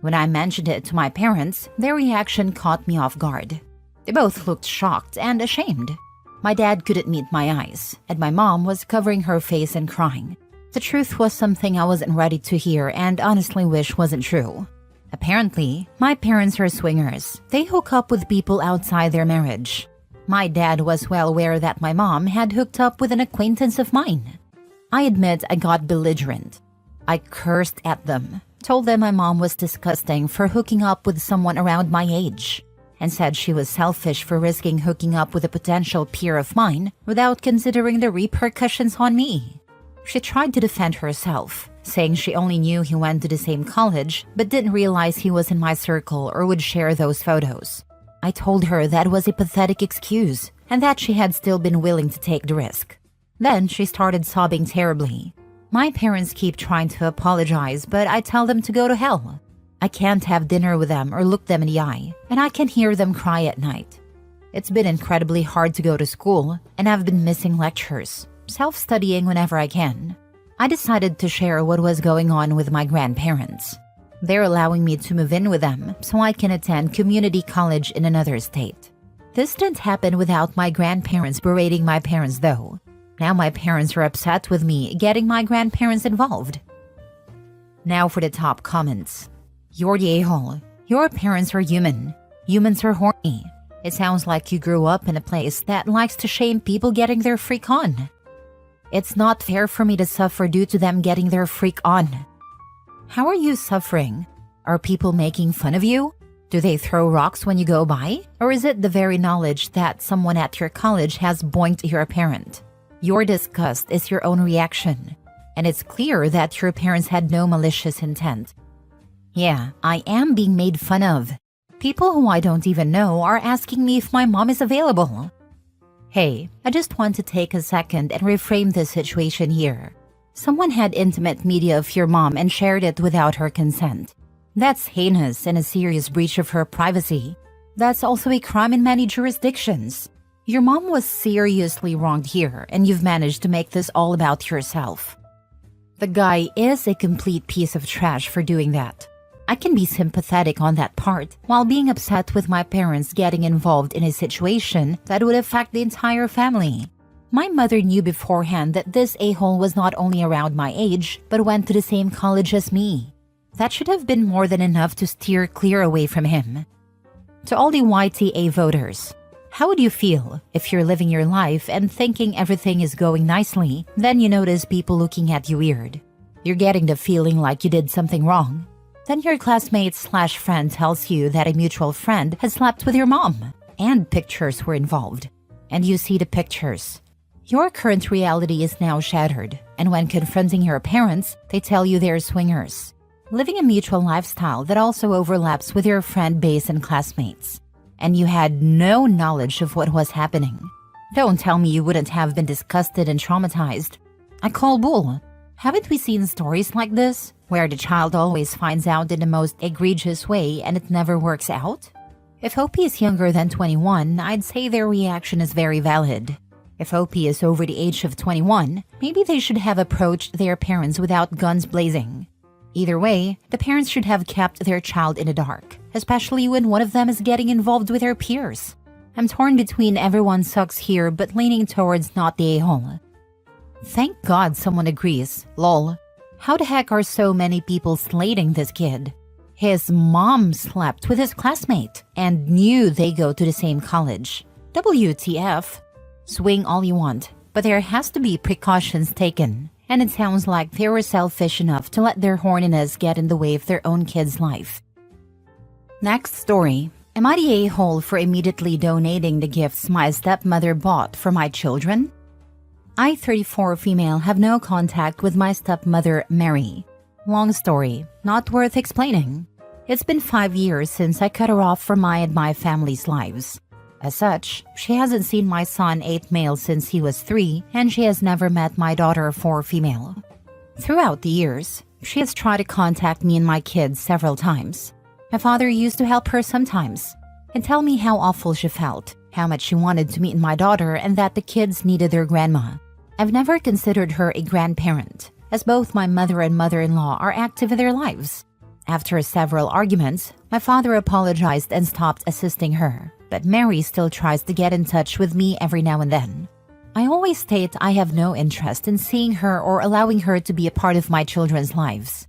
When I mentioned it to my parents, their reaction caught me off guard. They both looked shocked and ashamed. My dad couldn't meet my eyes, and my mom was covering her face and crying. The truth was something I wasn't ready to hear and honestly wish wasn't true. Apparently, my parents are swingers. They hook up with people outside their marriage. My dad was well aware that my mom had hooked up with an acquaintance of mine. I admit I got belligerent. I cursed at them, told them my mom was disgusting for hooking up with someone around my age, and said she was selfish for risking hooking up with a potential peer of mine without considering the repercussions on me. She tried to defend herself, saying she only knew he went to the same college but didn't realize he was in my circle or would share those photos. I told her that was a pathetic excuse and that she had still been willing to take the risk. Then she started sobbing terribly. My parents keep trying to apologize, but I tell them to go to hell. I can't have dinner with them or look them in the eye, and I can hear them cry at night. It's been incredibly hard to go to school, and I've been missing lectures, self-studying whenever I can. I decided to share what was going on with my grandparents. They're allowing me to move in with them so I can attend community college in another state. This didn't happen without my grandparents berating my parents, though. Now my parents are upset with me getting my grandparents involved. Now for the top comments. You're the a-hole. Your parents are human. Humans are horny. It sounds like you grew up in a place that likes to shame people getting their freak on. It's not fair for me to suffer due to them getting their freak on. How are you suffering? Are people making fun of you? Do they throw rocks when you go by? Or is it the very knowledge that someone at your college has boinked your parent? Your disgust is your own reaction, and it's clear that your parents had no malicious intent. Yeah, I am being made fun of. People who I don't even know are asking me if my mom is available. Hey, I just want to take a second and reframe this situation here. Someone had intimate media of your mom and shared it without her consent. That's heinous and a serious breach of her privacy. That's also a crime in many jurisdictions. Your mom was seriously wronged here, and you've managed to make this all about yourself. The guy is a complete piece of trash for doing that. I can be sympathetic on that part, while being upset with my parents getting involved in a situation that would affect the entire family. My mother knew beforehand that this a-hole was not only around my age, but went to the same college as me. That should have been more than enough to steer clear away from him. To all the YTA voters, how would you feel if you're living your life and thinking everything is going nicely, then you notice people looking at you weird? You're getting the feeling like you did something wrong. Then your classmate/friend tells you that a mutual friend has slept with your mom, and pictures were involved. And you see the pictures. Your current reality is now shattered, and when confronting your parents, they tell you they're swingers, living a mutual lifestyle that also overlaps with your friend base and classmates. And you had no knowledge of what was happening. Don't tell me you wouldn't have been disgusted and traumatized. I call bull. Haven't we seen stories like this, where the child always finds out in the most egregious way and it never works out? If OP is younger than 21, I'd say their reaction is very valid. If OP is over the age of 21, maybe they should have approached their parents without guns blazing. Either way, the parents should have kept their child in the dark, especially when one of them is getting involved with their peers. I'm torn between everyone sucks here but leaning towards not the a-hole. Thank God someone agrees, lol. How the heck are so many people slating this kid? His mom slept with his classmate and knew they go to the same college. WTF? Swing all you want, but there has to be precautions taken. And it sounds like they were selfish enough to let their horniness get in the way of their own kid's life. Next story. Am I the a-hole for immediately donating the gifts my stepmother bought for my children? I, 34 female, have no contact with my stepmother, Mary. Long story, not worth explaining. It's been 5 years since I cut her off from my family's lives. As such, she hasn't seen my son 8 male since he was 3, and she has never met my daughter 4 female. Throughout the years, she has tried to contact me and my kids several times. My father used to help her sometimes and tell me how awful she felt, how much she wanted to meet my daughter, and that the kids needed their grandma. I've never considered her a grandparent, as both my mother and mother-in-law are active in their lives. After several arguments, my father apologized and stopped assisting her. But Mary still tries to get in touch with me every now and then. I always state I have no interest in seeing her or allowing her to be a part of my children's lives.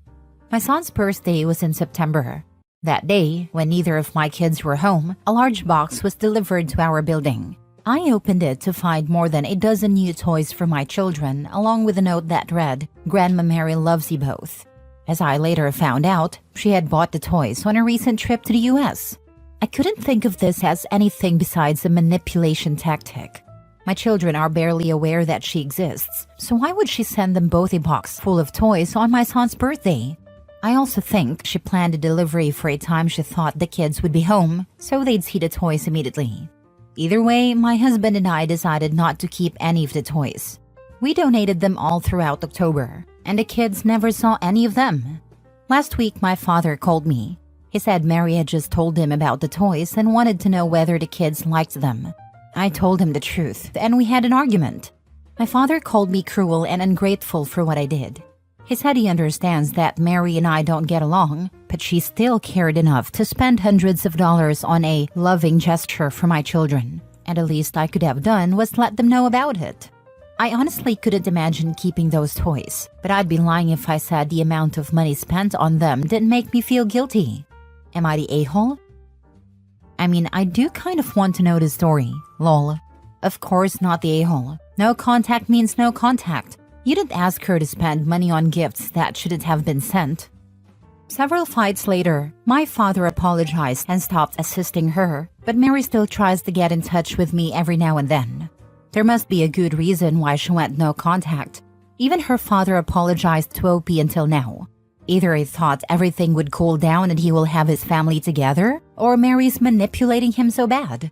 My son's birthday was in September. That day, when neither of my kids were home, a large box was delivered to our building. I opened it to find more than a dozen new toys for my children, along with a note that read, "Grandma Mary loves you both." As I later found out, she had bought the toys on a recent trip to the US. I couldn't think of this as anything besides a manipulation tactic. My children are barely aware that she exists, so why would she send them both a box full of toys on my son's birthday? I also think she planned the delivery for a time she thought the kids would be home, so they'd see the toys immediately. Either way, my husband and I decided not to keep any of the toys. We donated them all throughout October, and the kids never saw any of them. Last week, my father called me. He said Mary had just told him about the toys and wanted to know whether the kids liked them. I told him the truth, and we had an argument. My father called me cruel and ungrateful for what I did. He said he understands that Mary and I don't get along, but she still cared enough to spend hundreds of dollars on a loving gesture for my children, and the least I could have done was let them know about it. I honestly couldn't imagine keeping those toys, but I'd be lying if I said the amount of money spent on them didn't make me feel guilty. Am I the a-hole? I mean, I do kind of want to know the story, lol. Of course not the a-hole. No contact means no contact. You didn't ask her to spend money on gifts that shouldn't have been sent. Several fights later, my father apologized and stopped assisting her, but Mary still tries to get in touch with me every now and then. There must be a good reason why she went no contact. Even her father apologized to OP until now. Either he thought everything would cool down and he will have his family together, or Mary's manipulating him so bad.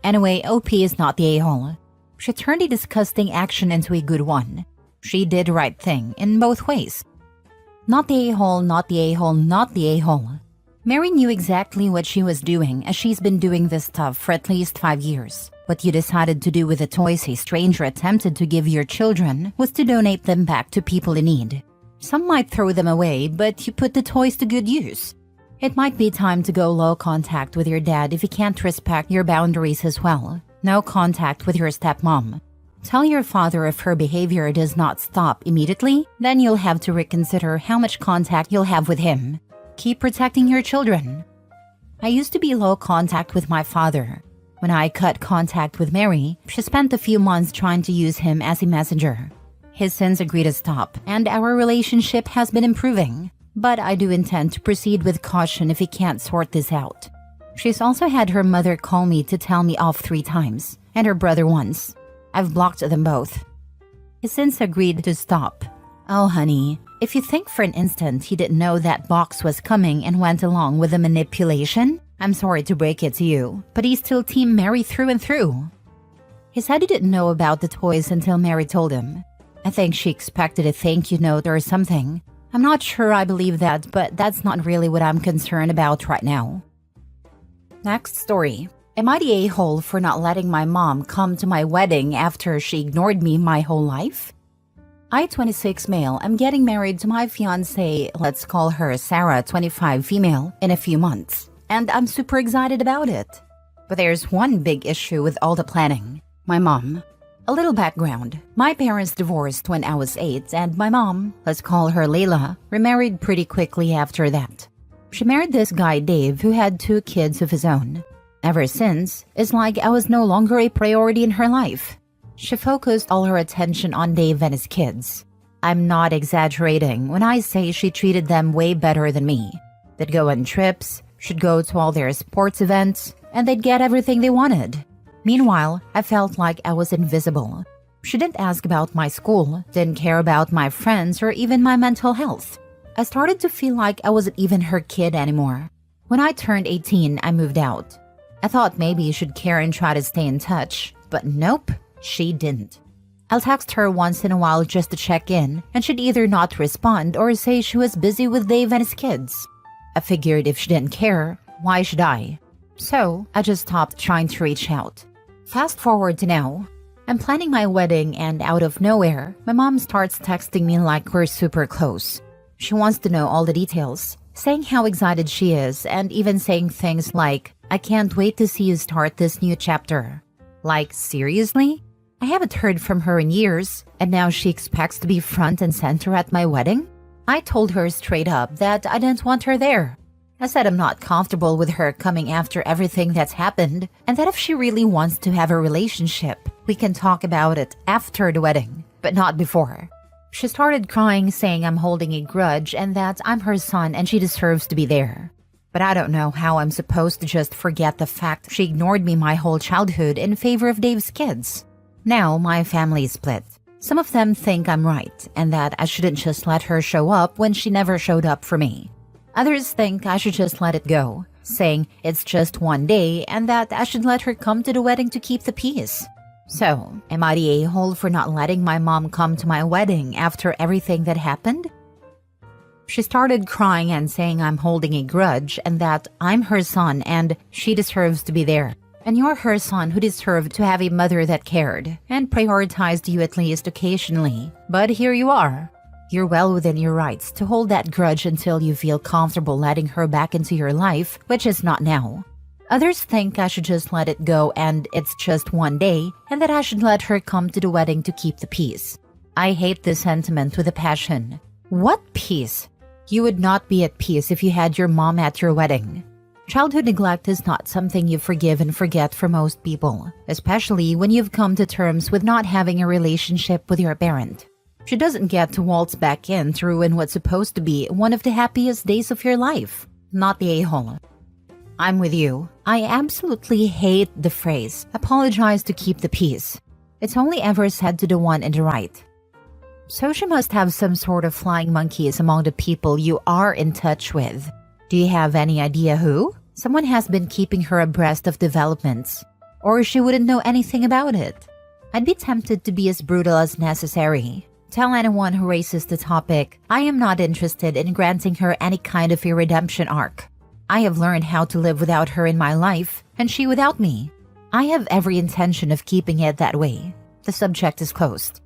Anyway, OP is not the a-hole. She turned a disgusting action into a good one. She did the right thing in both ways. Not the a-hole, not the a-hole, not the a-hole. Mary knew exactly what she was doing, as she's been doing this stuff for at least 5 years. What you decided to do with the toys a stranger attempted to give your children was to donate them back to people in need. Some might throw them away, but you put the toys to good use. It might be time to go low contact with your dad if he can't respect your boundaries as well. No contact with your stepmom. Tell your father if her behavior does not stop immediately, then you'll have to reconsider how much contact you'll have with him. Keep protecting your children. I used to be low contact with my father. When I cut contact with Mary, she spent a few months trying to use him as a messenger. He's since agreed to stop, and our relationship has been improving. But I do intend to proceed with caution if he can't sort this out. She's also had her mother call me to tell me off 3 times, and her brother once. I've blocked them both. He's since agreed to stop. Oh, honey, if you think for an instant he didn't know that box was coming and went along with the manipulation, I'm sorry to break it to you, but he's still Team Mary through and through. He said he didn't know about the toys until Mary told him. I think she expected a thank you note or something. I'm not sure I believe that, but that's not really what I'm concerned about right now. Next story. Am I the a-hole for not letting my mom come to my wedding after she ignored me my whole life? I, 26 male, am getting married to my fiancé, let's call her Sarah, 25 female, in a few months. And I'm super excited about it. But there's one big issue with all the planning. My mom. A little background. My parents divorced when I was 8, and my mom, let's call her Layla, remarried pretty quickly after that. She married this guy Dave who had 2 kids of his own. Ever since, it's like I was no longer a priority in her life. She focused all her attention on Dave and his kids. I'm not exaggerating when I say she treated them way better than me. They'd go on trips, should go to all their sports events, and they'd get everything they wanted. Meanwhile, I felt like I was invisible. She didn't ask about my school, didn't care about my friends, or even my mental health. I started to feel like I wasn't even her kid anymore. When I turned 18, I moved out. I thought maybe she'd care and try to stay in touch, but nope, she didn't. I'll text her once in a while just to check in, and she'd either not respond or say she was busy with Dave and his kids. I figured if she didn't care, why should I? So, I just stopped trying to reach out. Fast forward to now. I'm planning my wedding, and out of nowhere, my mom starts texting me like we're super close. She wants to know all the details, saying how excited she is, and even saying things like, I can't wait to see you start this new chapter. Like, seriously? I haven't heard from her in years, and now she expects to be front and center at my wedding? I told her straight up that I didn't want her there. I said I'm not comfortable with her coming after everything that's happened, and that if she really wants to have a relationship, we can talk about it after the wedding, but not before. She started crying, saying I'm holding a grudge and that I'm her son and she deserves to be there. But I don't know how I'm supposed to just forget the fact she ignored me my whole childhood in favor of Dave's kids. Now my family is split. Some of them think I'm right and that I shouldn't just let her show up when she never showed up for me. Others think I should just let it go, saying it's just one day and that I should let her come to the wedding to keep the peace. So, am I the a-hole for not letting my mom come to my wedding after everything that happened? She started crying and saying I'm holding a grudge and that I'm her son and she deserves to be there. And you're her son who deserved to have a mother that cared and prioritized you at least occasionally. But here you are. You're well within your rights to hold that grudge until you feel comfortable letting her back into your life, which is not now. Others think I should just let it go and it's just one day, and that I should let her come to the wedding to keep the peace. I hate this sentiment with a passion. What peace? You would not be at peace if you had your mom at your wedding. Childhood neglect is not something you forgive and forget for most people, especially when you've come to terms with not having a relationship with your parent. She doesn't get to waltz back in to ruin what's supposed to be one of the happiest days of your life. Not the a-hole. I'm with you. I absolutely hate the phrase, apologize to keep the peace. It's only ever said to the one in the right. So she must have some sort of flying monkeys among the people you are in touch with. Do you have any idea who? Someone has been keeping her abreast of developments, or she wouldn't know anything about it. I'd be tempted to be as brutal as necessary. Tell anyone who raises the topic, I am not interested in granting her any kind of a redemption arc. I have learned how to live without her in my life, and she without me. I have every intention of keeping it that way. The subject is closed.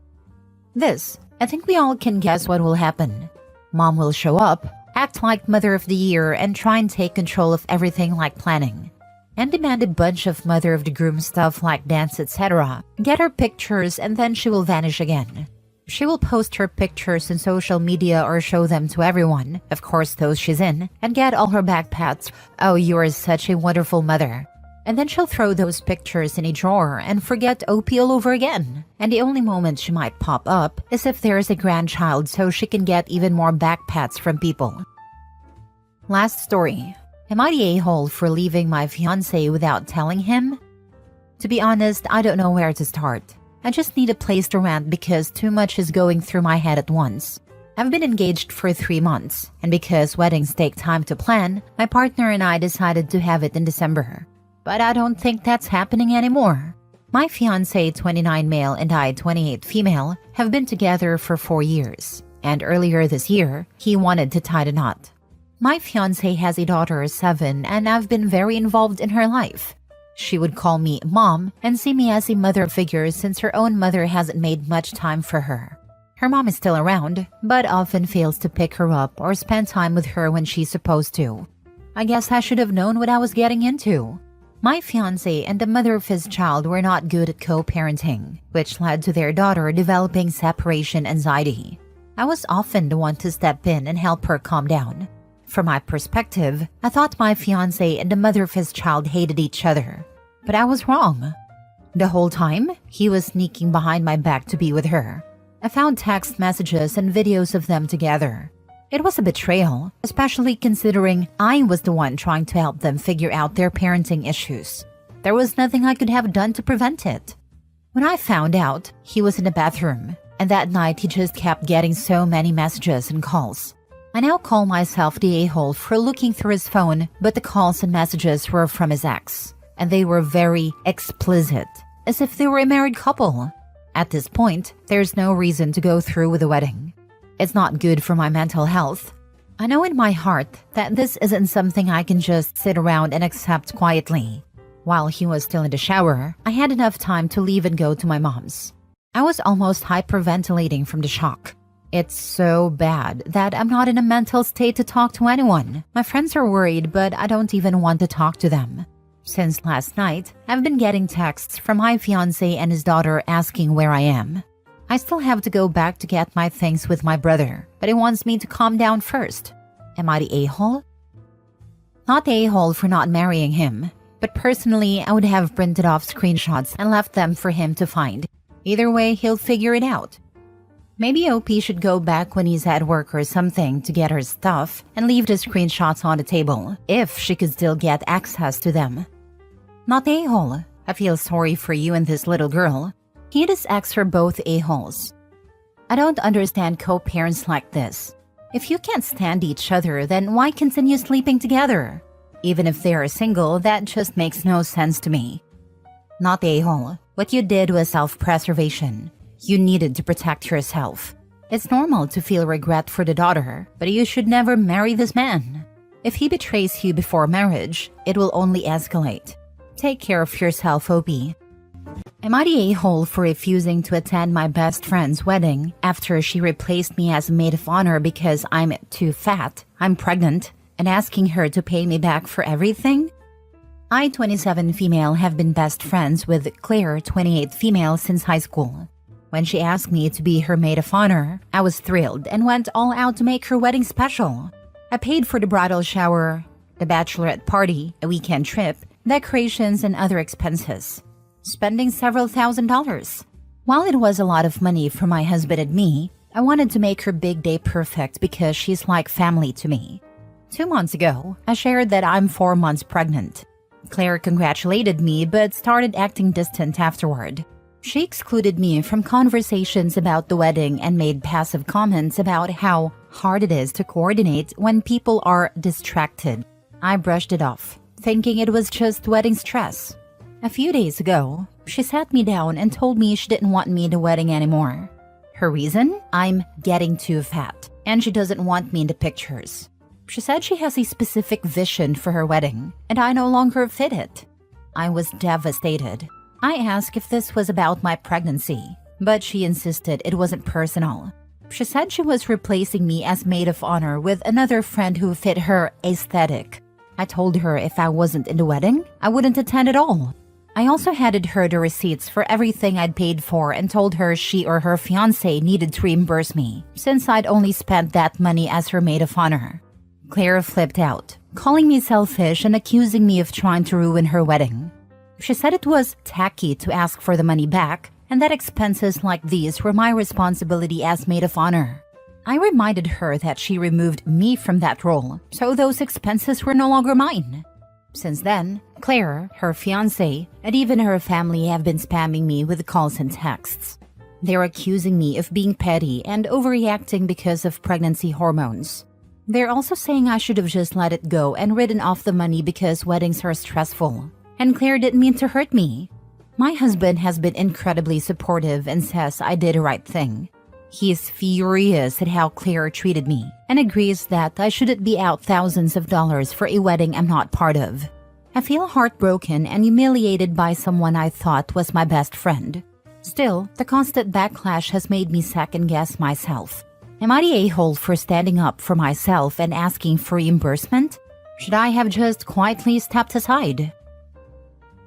I think we all can guess what will happen. Mom will show up, act like Mother of the Year, and try and take control of everything like planning. And demand a bunch of Mother of the Groom stuff like dance, etc. Get her pictures, and then she will vanish again. She will post her pictures on social media or show them to everyone, of course those she's in, and get all her back pats. Oh, you are such a wonderful mother. And then she'll throw those pictures in a drawer and forget OP all over again. And the only moment she might pop up is if there's a grandchild so she can get even more back pats from people. Last story. Am I the a-hole for leaving my fiancé without telling him? To be honest, I don't know where to start. I just need a place to rant because too much is going through my head at once. I've been engaged for 3 months, and because weddings take time to plan, my partner and I decided to have it in December. But I don't think that's happening anymore. My fiancé, 29 male, and I, 28 female, have been together for 4 years. And earlier this year, he wanted to tie the knot. My fiancé has a daughter, 7, and I've been very involved in her life. She would call me mom and see me as a mother figure since her own mother hasn't made much time for her. Her mom is still around, but often fails to pick her up or spend time with her when she's supposed to. I guess I should have known what I was getting into. My fiancé and the mother of his child were not good at co-parenting, which led to their daughter developing separation anxiety. I was often the one to step in and help her calm down. From my perspective, I thought my fiancé and the mother of his child hated each other. But I was wrong. The whole time, he was sneaking behind my back to be with her. I found text messages and videos of them together. It was a betrayal, especially considering I was the one trying to help them figure out their parenting issues. There was nothing I could have done to prevent it. When I found out, he was in the bathroom, and that night he just kept getting so many messages and calls. I now call myself the a-hole for looking through his phone, but the calls and messages were from his ex, and they were very explicit, as if they were a married couple. At this point, there's no reason to go through with the wedding. It's not good for my mental health. I know in my heart that this isn't something I can just sit around and accept quietly. While he was still in the shower, I had enough time to leave and go to my mom's. I was almost hyperventilating from the shock. It's so bad that I'm not in a mental state to talk to anyone. My friends are worried, but I don't even want to talk to them. Since last night, I've been getting texts from my fiancé and his daughter asking where I am. I still have to go back to get my things with my brother, but he wants me to calm down first. Am I the a-hole? Not the a-hole for not marrying him, but personally, I would have printed off screenshots and left them for him to find. Either way, he'll figure it out. Maybe OP should go back when he's at work or something to get her stuff and leave the screenshots on the table, if she could still get access to them. Not the a-hole. I feel sorry for you and this little girl. He and his ex are both a-holes. I don't understand co-parents like this. If you can't stand each other, then why continue sleeping together? Even if they are single, that just makes no sense to me. Not the a-hole. What you did was self-preservation. You needed to protect yourself. It's normal to feel regret for the daughter, but you should never marry this man. If he betrays you before marriage, it will only escalate. Take care of yourself, OP. Am I the a-hole for refusing to attend my best friend's wedding after she replaced me as a maid of honor because I'm too fat, I'm pregnant, and asking her to pay me back for everything? I, 27 female, have been best friends with Claire, 28 female, since high school. When she asked me to be her maid of honor, I was thrilled and went all out to make her wedding special. I paid for the bridal shower, the bachelorette party, a weekend trip, decorations, and other expenses, spending several $1,000s. While it was a lot of money for my husband and me, I wanted to make her big day perfect because she's like family to me. 2 months ago, I shared that I'm 4 months pregnant. Claire congratulated me but started acting distant afterward. She excluded me from conversations about the wedding and made passive comments about how hard it is to coordinate when people are distracted. I brushed it off, thinking it was just wedding stress. A few days ago, she sat me down and told me she didn't want me at the wedding anymore. Her reason? I'm getting too fat, and she doesn't want me in the pictures. She said she has a specific vision for her wedding, and I no longer fit it. I was devastated. I asked if this was about my pregnancy, but she insisted it wasn't personal. She said she was replacing me as maid of honor with another friend who fit her aesthetic. I told her if I wasn't in the wedding, I wouldn't attend at all. I also handed her the receipts for everything I'd paid for and told her she or her fiancé needed to reimburse me, since I'd only spent that money as her maid of honor. Claire flipped out, calling me selfish and accusing me of trying to ruin her wedding. She said it was tacky to ask for the money back, and that expenses like these were my responsibility as maid of honor. I reminded her that she removed me from that role, so those expenses were no longer mine. Since then, Claire, her fiancé, and even her family have been spamming me with calls and texts. They're accusing me of being petty and overreacting because of pregnancy hormones. They're also saying I should have just let it go and written off the money because weddings are stressful. And Claire didn't mean to hurt me. My husband has been incredibly supportive and says I did the right thing. He is furious at how Claire treated me and agrees that I shouldn't be out thousands of dollars for a wedding I'm not part of. I feel heartbroken and humiliated by someone I thought was my best friend. Still, the constant backlash has made me second-guess myself. Am I the a-hole for standing up for myself and asking for reimbursement? Should I have just quietly stepped aside?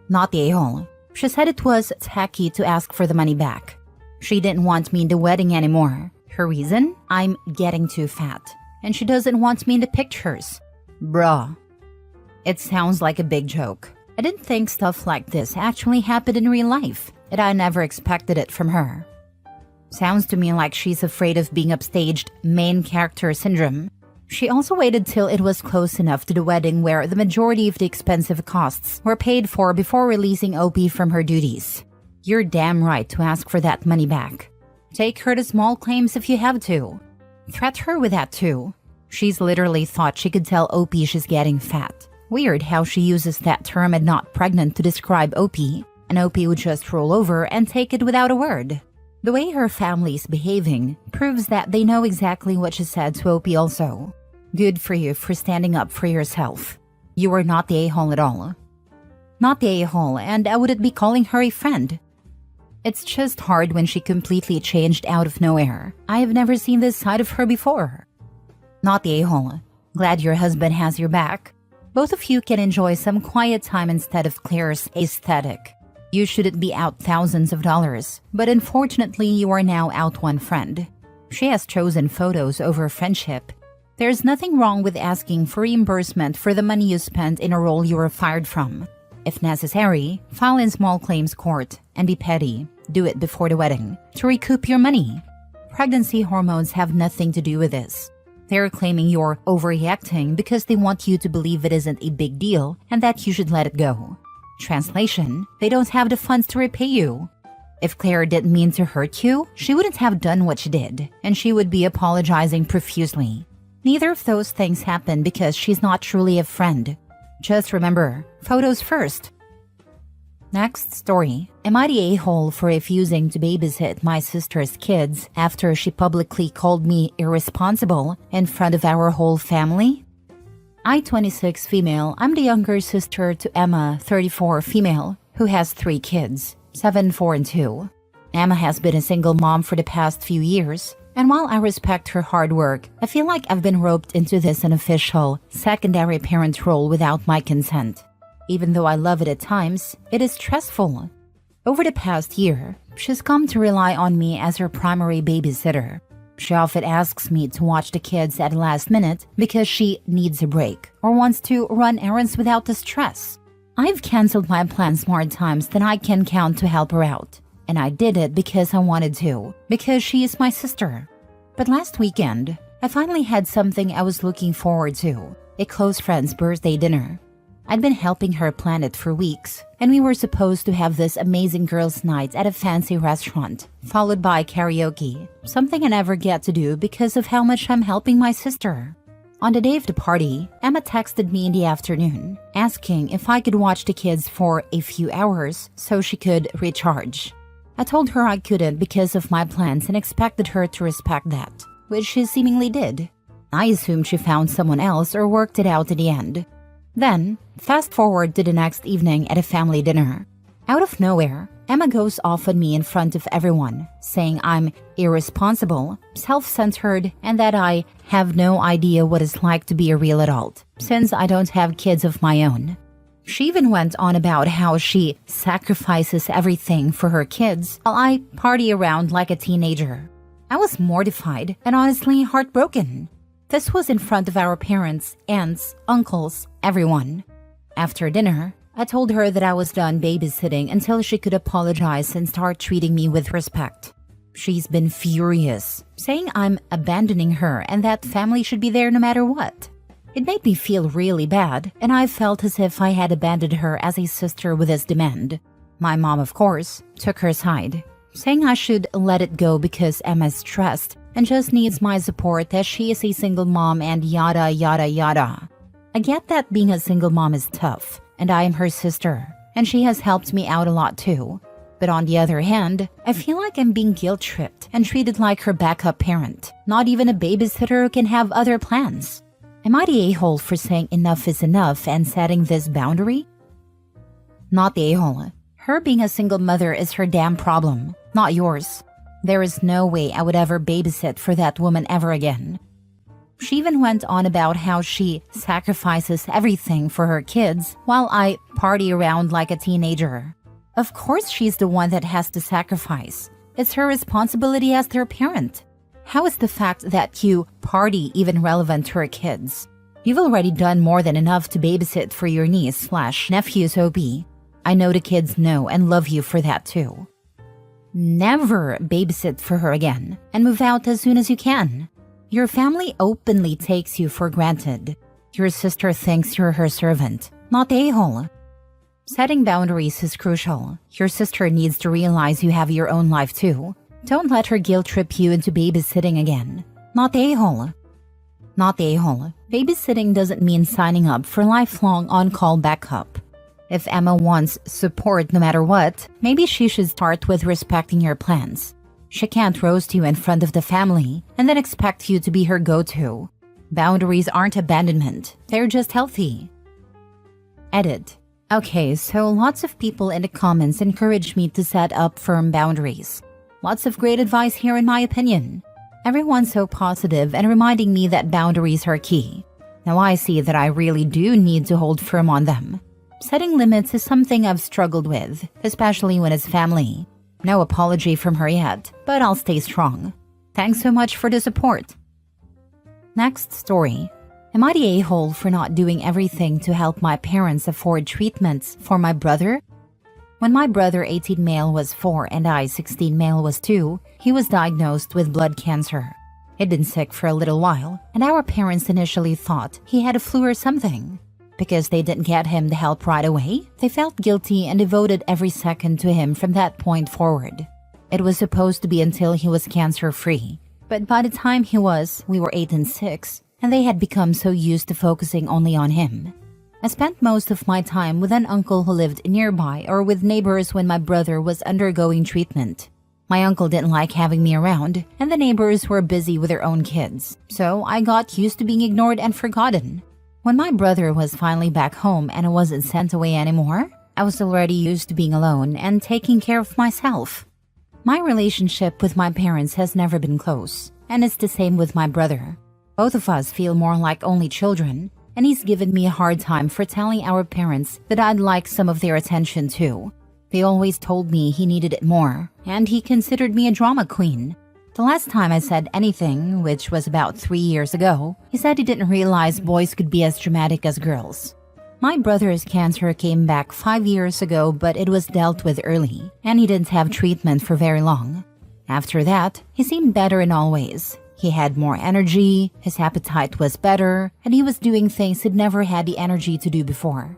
Not the a-hole. She said it was tacky to ask for the money back. She didn't want me in the wedding anymore. Her reason? I'm getting too fat. And she doesn't want me in the pictures. Bruh. It sounds like a big joke. I didn't think stuff like this actually happened in real life, and I never expected it from her. Sounds to me like she's afraid of being upstaged main character syndrome. She also waited till it was close enough to the wedding where the majority of the expensive costs were paid for before releasing OP from her duties. You're damn right to ask for that money back. Take her to small claims if you have to. Threat her with that too. She's literally thought she could tell OP she's getting fat. Weird how she uses that term and not pregnant to describe OP, and OP would just roll over and take it without a word. The way her family's behaving proves that they know exactly what she said to OP also. Good for you for standing up for yourself. You are not the a-hole at all. Not the a-hole, and I wouldn't be calling her a friend. It's just hard when she completely changed out of nowhere. I have never seen this side of her before. Not the a-hole. Glad your husband has your back. Both of you can enjoy some quiet time instead of Claire's aesthetic. You shouldn't be out thousands of dollars, but unfortunately you are now out one friend. She has chosen photos over friendship. There's nothing wrong with asking for reimbursement for the money you spent in a role you were fired from. If necessary, file in small claims court and be petty. Do it before the wedding to recoup your money. Pregnancy hormones have nothing to do with this. They're claiming you're overreacting because they want you to believe it isn't a big deal and that you should let it go. Translation, they don't have the funds to repay you. If Claire didn't mean to hurt you, she wouldn't have done what she did, and she would be apologizing profusely. Neither of those things happened because she's not truly a friend. Just remember, photos first. Next story. Am I the a-hole for refusing to babysit my sister's kids after she publicly called me irresponsible in front of our whole family? I, 26 female, I'm the younger sister to Emma, 34 female, who has 3 kids, 7, 4, and 2. Emma has been a single mom for the past few years, and while I respect her hard work, I feel like I've been roped into this unofficial, secondary parent role without my consent. Even though I love it at times, it is stressful. Over the past year, she's come to rely on me as her primary babysitter. She often asks me to watch the kids at the last minute because she needs a break or wants to run errands without the stress. I've canceled my plans more times than I can count to help her out. And I did it because I wanted to, because she is my sister. But last weekend, I finally had something I was looking forward to, a close friend's birthday dinner. I'd been helping her plan it for weeks, and we were supposed to have this amazing girls' night at a fancy restaurant, followed by karaoke, something I never get to do because of how much I'm helping my sister. On the day of the party, Emma texted me in the afternoon, asking if I could watch the kids for a few hours so she could recharge. I told her I couldn't because of my plans and expected her to respect that, which she seemingly did. I assumed she found someone else or worked it out in the end. Then, fast forward to the next evening at a family dinner. Out of nowhere, Emma goes off on me in front of everyone, saying I'm irresponsible, self-centered, and that I have no idea what it's like to be a real adult, since I don't have kids of my own. She even went on about how she sacrifices everything for her kids while I party around like a teenager. I was mortified and honestly heartbroken. This was in front of our parents, aunts, uncles, everyone. After dinner, I told her that I was done babysitting until she could apologize and start treating me with respect. She's been furious, saying I'm abandoning her and that family should be there no matter what. It made me feel really bad, and I felt as if I had abandoned her as a sister with this demand. My mom, of course, took her side, saying I should let it go because Emma's stressed and just needs my support as she is a single mom and yada yada yada. I get that being a single mom is tough, and I am her sister, and she has helped me out a lot too. But on the other hand, I feel like I'm being guilt-tripped and treated like her backup parent. Not even a babysitter can have other plans. Am I the a-hole for saying enough is enough and setting this boundary? Not the a-hole. Her being a single mother is her damn problem, not yours. There is no way I would ever babysit for that woman ever again. She even went on about how she sacrifices everything for her kids while I party around like a teenager. Of course she's the one that has to sacrifice. It's her responsibility as their parent. How is the fact that you party even relevant to her kids? You've already done more than enough to babysit for your niece/nephew's OB. I know the kids know and love you for that too. Never babysit for her again and move out as soon as you can. Your family openly takes you for granted. Your sister thinks you're her servant, not the a-hole. Setting boundaries is crucial. Your sister needs to realize you have your own life too. Don't let her guilt trip you into babysitting again. Not the a-hole. Not the a-hole. Babysitting doesn't mean signing up for lifelong on-call backup. If Emma wants support no matter what, maybe she should start with respecting your plans. She can't roast you in front of the family and then expect you to be her go-to. Boundaries aren't abandonment. They're just healthy. Edit. Okay, so lots of people in the comments encourage me to set up firm boundaries. Lots of great advice here in my opinion. Everyone's so positive and reminding me that boundaries are key. Now I see that I really do need to hold firm on them. Setting limits is something I've struggled with, especially when it's family. No apology from her yet, but I'll stay strong. Thanks so much for the support. Next story. Am I the a-hole for not doing everything to help my parents afford treatments for my brother? When my brother 18 male was 4 and I 16 male was 2, he was diagnosed with blood cancer. He'd been sick for a little while, and our parents initially thought he had a flu or something. Because they didn't get him the help right away, they felt guilty and devoted every second to him from that point forward. It was supposed to be until he was cancer-free, but by the time we were 8 and 6, and they had become so used to focusing only on him. I spent most of my time with an uncle who lived nearby or with neighbors when my brother was undergoing treatment. My uncle didn't like having me around, and the neighbors were busy with their own kids, so I got used to being ignored and forgotten. When my brother was finally back home and I wasn't sent away anymore, I was already used to being alone and taking care of myself. My relationship with my parents has never been close, and it's the same with my brother. Both of us feel more like only children, and he's given me a hard time for telling our parents that I'd like some of their attention too. They always told me he needed it more, and he considered me a drama queen. The last time I said anything, which was about 3 years ago, he said he didn't realize boys could be as dramatic as girls. My brother's cancer came back 5 years ago, but it was dealt with early, and he didn't have treatment for very long. After that, he seemed better in all ways. He had more energy, his appetite was better, and he was doing things he'd never had the energy to do before.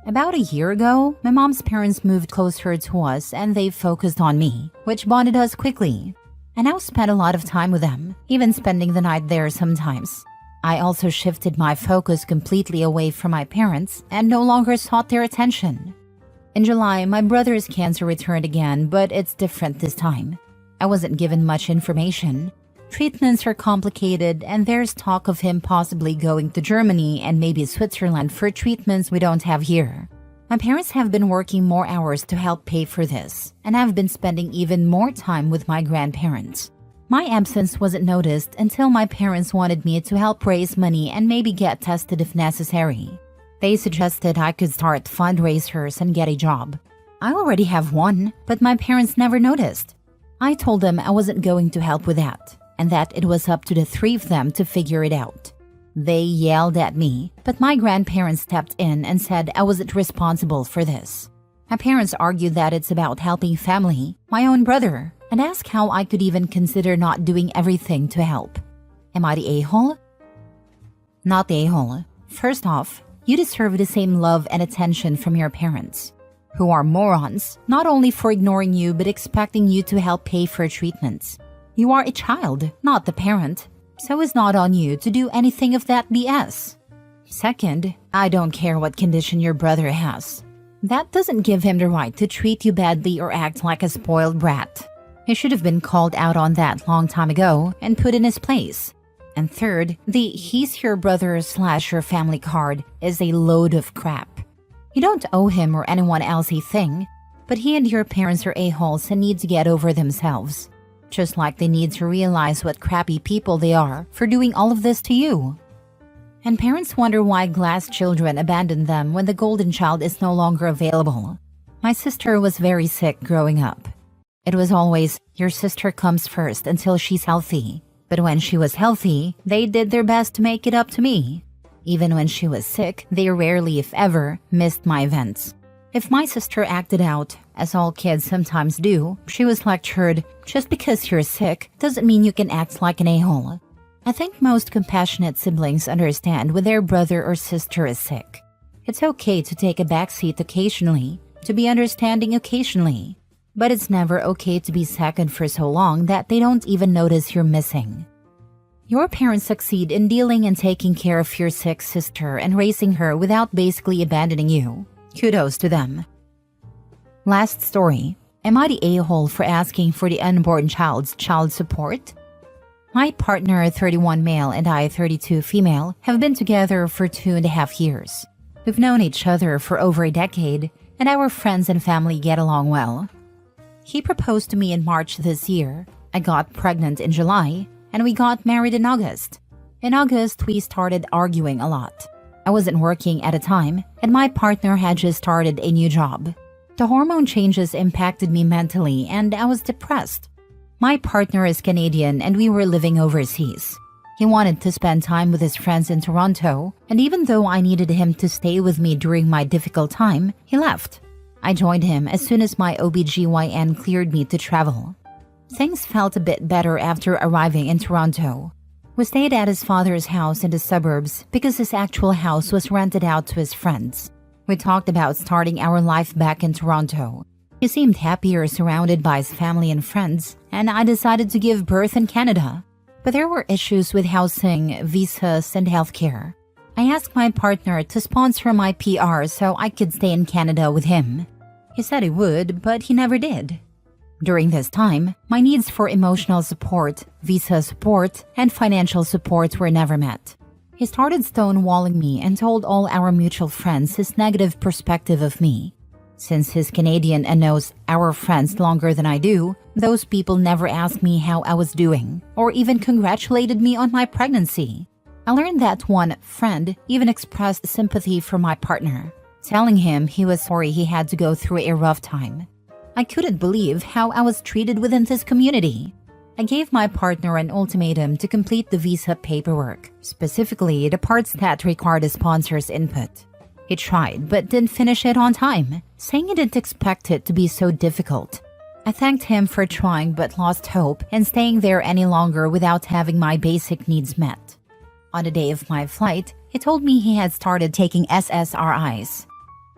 About a year ago, my mom's parents moved closer to us and they focused on me, which bonded us quickly. I now spend a lot of time with them, even spending the night there sometimes. I also shifted my focus completely away from my parents and no longer sought their attention. In July, my brother's cancer returned again, but it's different this time. I wasn't given much information. Treatments are complicated, and there's talk of him possibly going to Germany and maybe Switzerland for treatments we don't have here. My parents have been working more hours to help pay for this, and I've been spending even more time with my grandparents. My absence wasn't noticed until my parents wanted me to help raise money and maybe get tested if necessary. They suggested I could start fundraisers and get a job. I already have one, but my parents never noticed. I told them I wasn't going to help with that, and that it was up to the three of them to figure it out. They yelled at me, but my grandparents stepped in and said I wasn't responsible for this. My parents argued that it's about helping family, my own brother, and asked how I could even consider not doing everything to help. Am I the a-hole? Not the a-hole. First off, you deserve the same love and attention from your parents, who are morons, not only for ignoring you but expecting you to help pay for treatments. You are a child, not the parent, so it's not on you to do anything of that BS. Second, I don't care what condition your brother has. That doesn't give him the right to treat you badly or act like a spoiled brat. He should have been called out on that long time ago and put in his place. And third, the he's your brother/your family card is a load of crap. You don't owe him or anyone else a thing, but he and your parents are a-holes and need to get over themselves. Just like they need to realize what crappy people they are for doing all of this to you. And parents wonder why glass children abandon them when the golden child is no longer available. My sister was very sick growing up. It was always, your sister comes first until she's healthy. But when she was healthy, they did their best to make it up to me. Even when she was sick, they rarely, if ever, missed my events. If my sister acted out, as all kids sometimes do, she was lectured, just because you're sick doesn't mean you can act like an a-hole. I think most compassionate siblings understand when their brother or sister is sick. It's okay to take a backseat occasionally, to be understanding occasionally, but it's never okay to be second for so long that they don't even notice you're missing. Your parents succeed in dealing and taking care of your sick sister and raising her without basically abandoning you. Kudos to them. Last story. Am I the a-hole for asking for the unborn child's child support? My partner, 31 male, and I, 32 female, have been together for 2.5 years. We've known each other for over a decade, and our friends and family get along well. He proposed to me in March this year. I got pregnant in July, and we got married in August. In August, we started arguing a lot. I wasn't working at a time, and my partner had just started a new job. The hormone changes impacted me mentally, and I was depressed. My partner is Canadian, and we were living overseas. He wanted to spend time with his friends in Toronto, and even though I needed him to stay with me during my difficult time, he left. I joined him as soon as my OBGYN cleared me to travel. Things felt a bit better after arriving in Toronto. We stayed at his father's house in the suburbs because his actual house was rented out to his friends. We talked about starting our life back in Toronto. He seemed happier surrounded by his family and friends, and I decided to give birth in Canada. But there were issues with housing, visas, and healthcare. I asked my partner to sponsor my PR so I could stay in Canada with him. He said he would, but he never did. During this time, my needs for emotional support, visa support, and financial support were never met. He started stonewalling me and told all our mutual friends his negative perspective of me. Since he's Canadian and knows our friends longer than I do, those people never asked me how I was doing, or even congratulated me on my pregnancy. I learned that one friend even expressed sympathy for my partner, telling him he was sorry he had to go through a rough time. I couldn't believe how I was treated within this community. I gave my partner an ultimatum to complete the visa paperwork, specifically the parts that required a sponsor's input. He tried but didn't finish it on time, saying he didn't expect it to be so difficult. I thanked him for trying but lost hope in staying there any longer without having my basic needs met. On the day of my flight, he told me he had started taking SSRIs.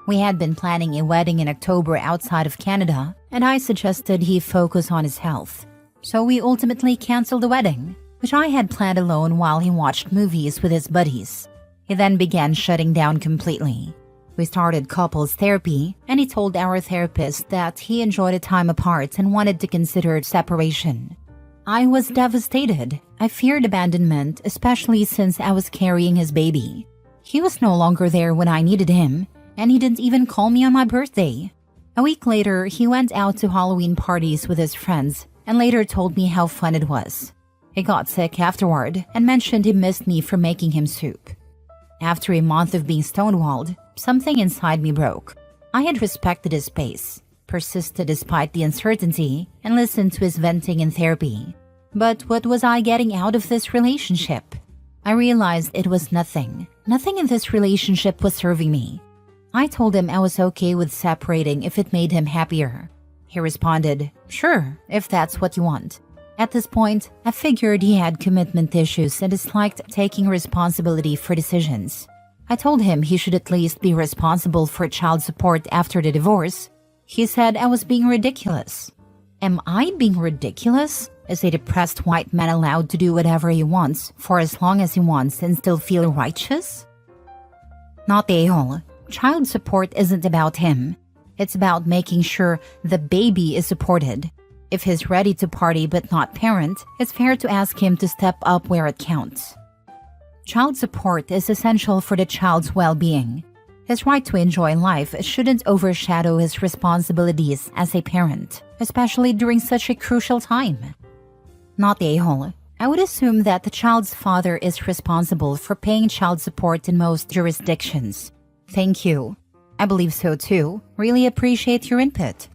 We had been planning a wedding in October outside of Canada, and I suggested he focus on his health. So we ultimately canceled the wedding, which I had planned alone while he watched movies with his buddies. He then began shutting down completely. We started couples therapy, and he told our therapist that he enjoyed a time apart and wanted to consider separation. I was devastated. I feared abandonment, especially since I was carrying his baby. He was no longer there when I needed him, and he didn't even call me on my birthday. A week later, he went out to Halloween parties with his friends and later told me how fun it was. He got sick afterward and mentioned he missed me for making him soup. After a month of being stonewalled, something inside me broke. I had respected his space, persisted despite the uncertainty, and listened to his venting in therapy. But what was I getting out of this relationship? I realized it was nothing. Nothing in this relationship was serving me. I told him I was okay with separating if it made him happier. He responded, "Sure, if that's what you want." At this point, I figured he had commitment issues and disliked taking responsibility for decisions. I told him he should at least be responsible for child support after the divorce. He said I was being ridiculous. Am I being ridiculous? Is a depressed white man allowed to do whatever he wants for as long as he wants and still feel righteous? Not the a-hole. Child support isn't about him. It's about making sure the baby is supported. If he's ready to party but not parent, it's fair to ask him to step up where it counts. Child support is essential for the child's well-being. His right to enjoy life shouldn't overshadow his responsibilities as a parent, especially during such a crucial time. Not the a-hole. I would assume that the child's father is responsible for paying child support in most jurisdictions. Thank you. I believe so too. Really appreciate your input.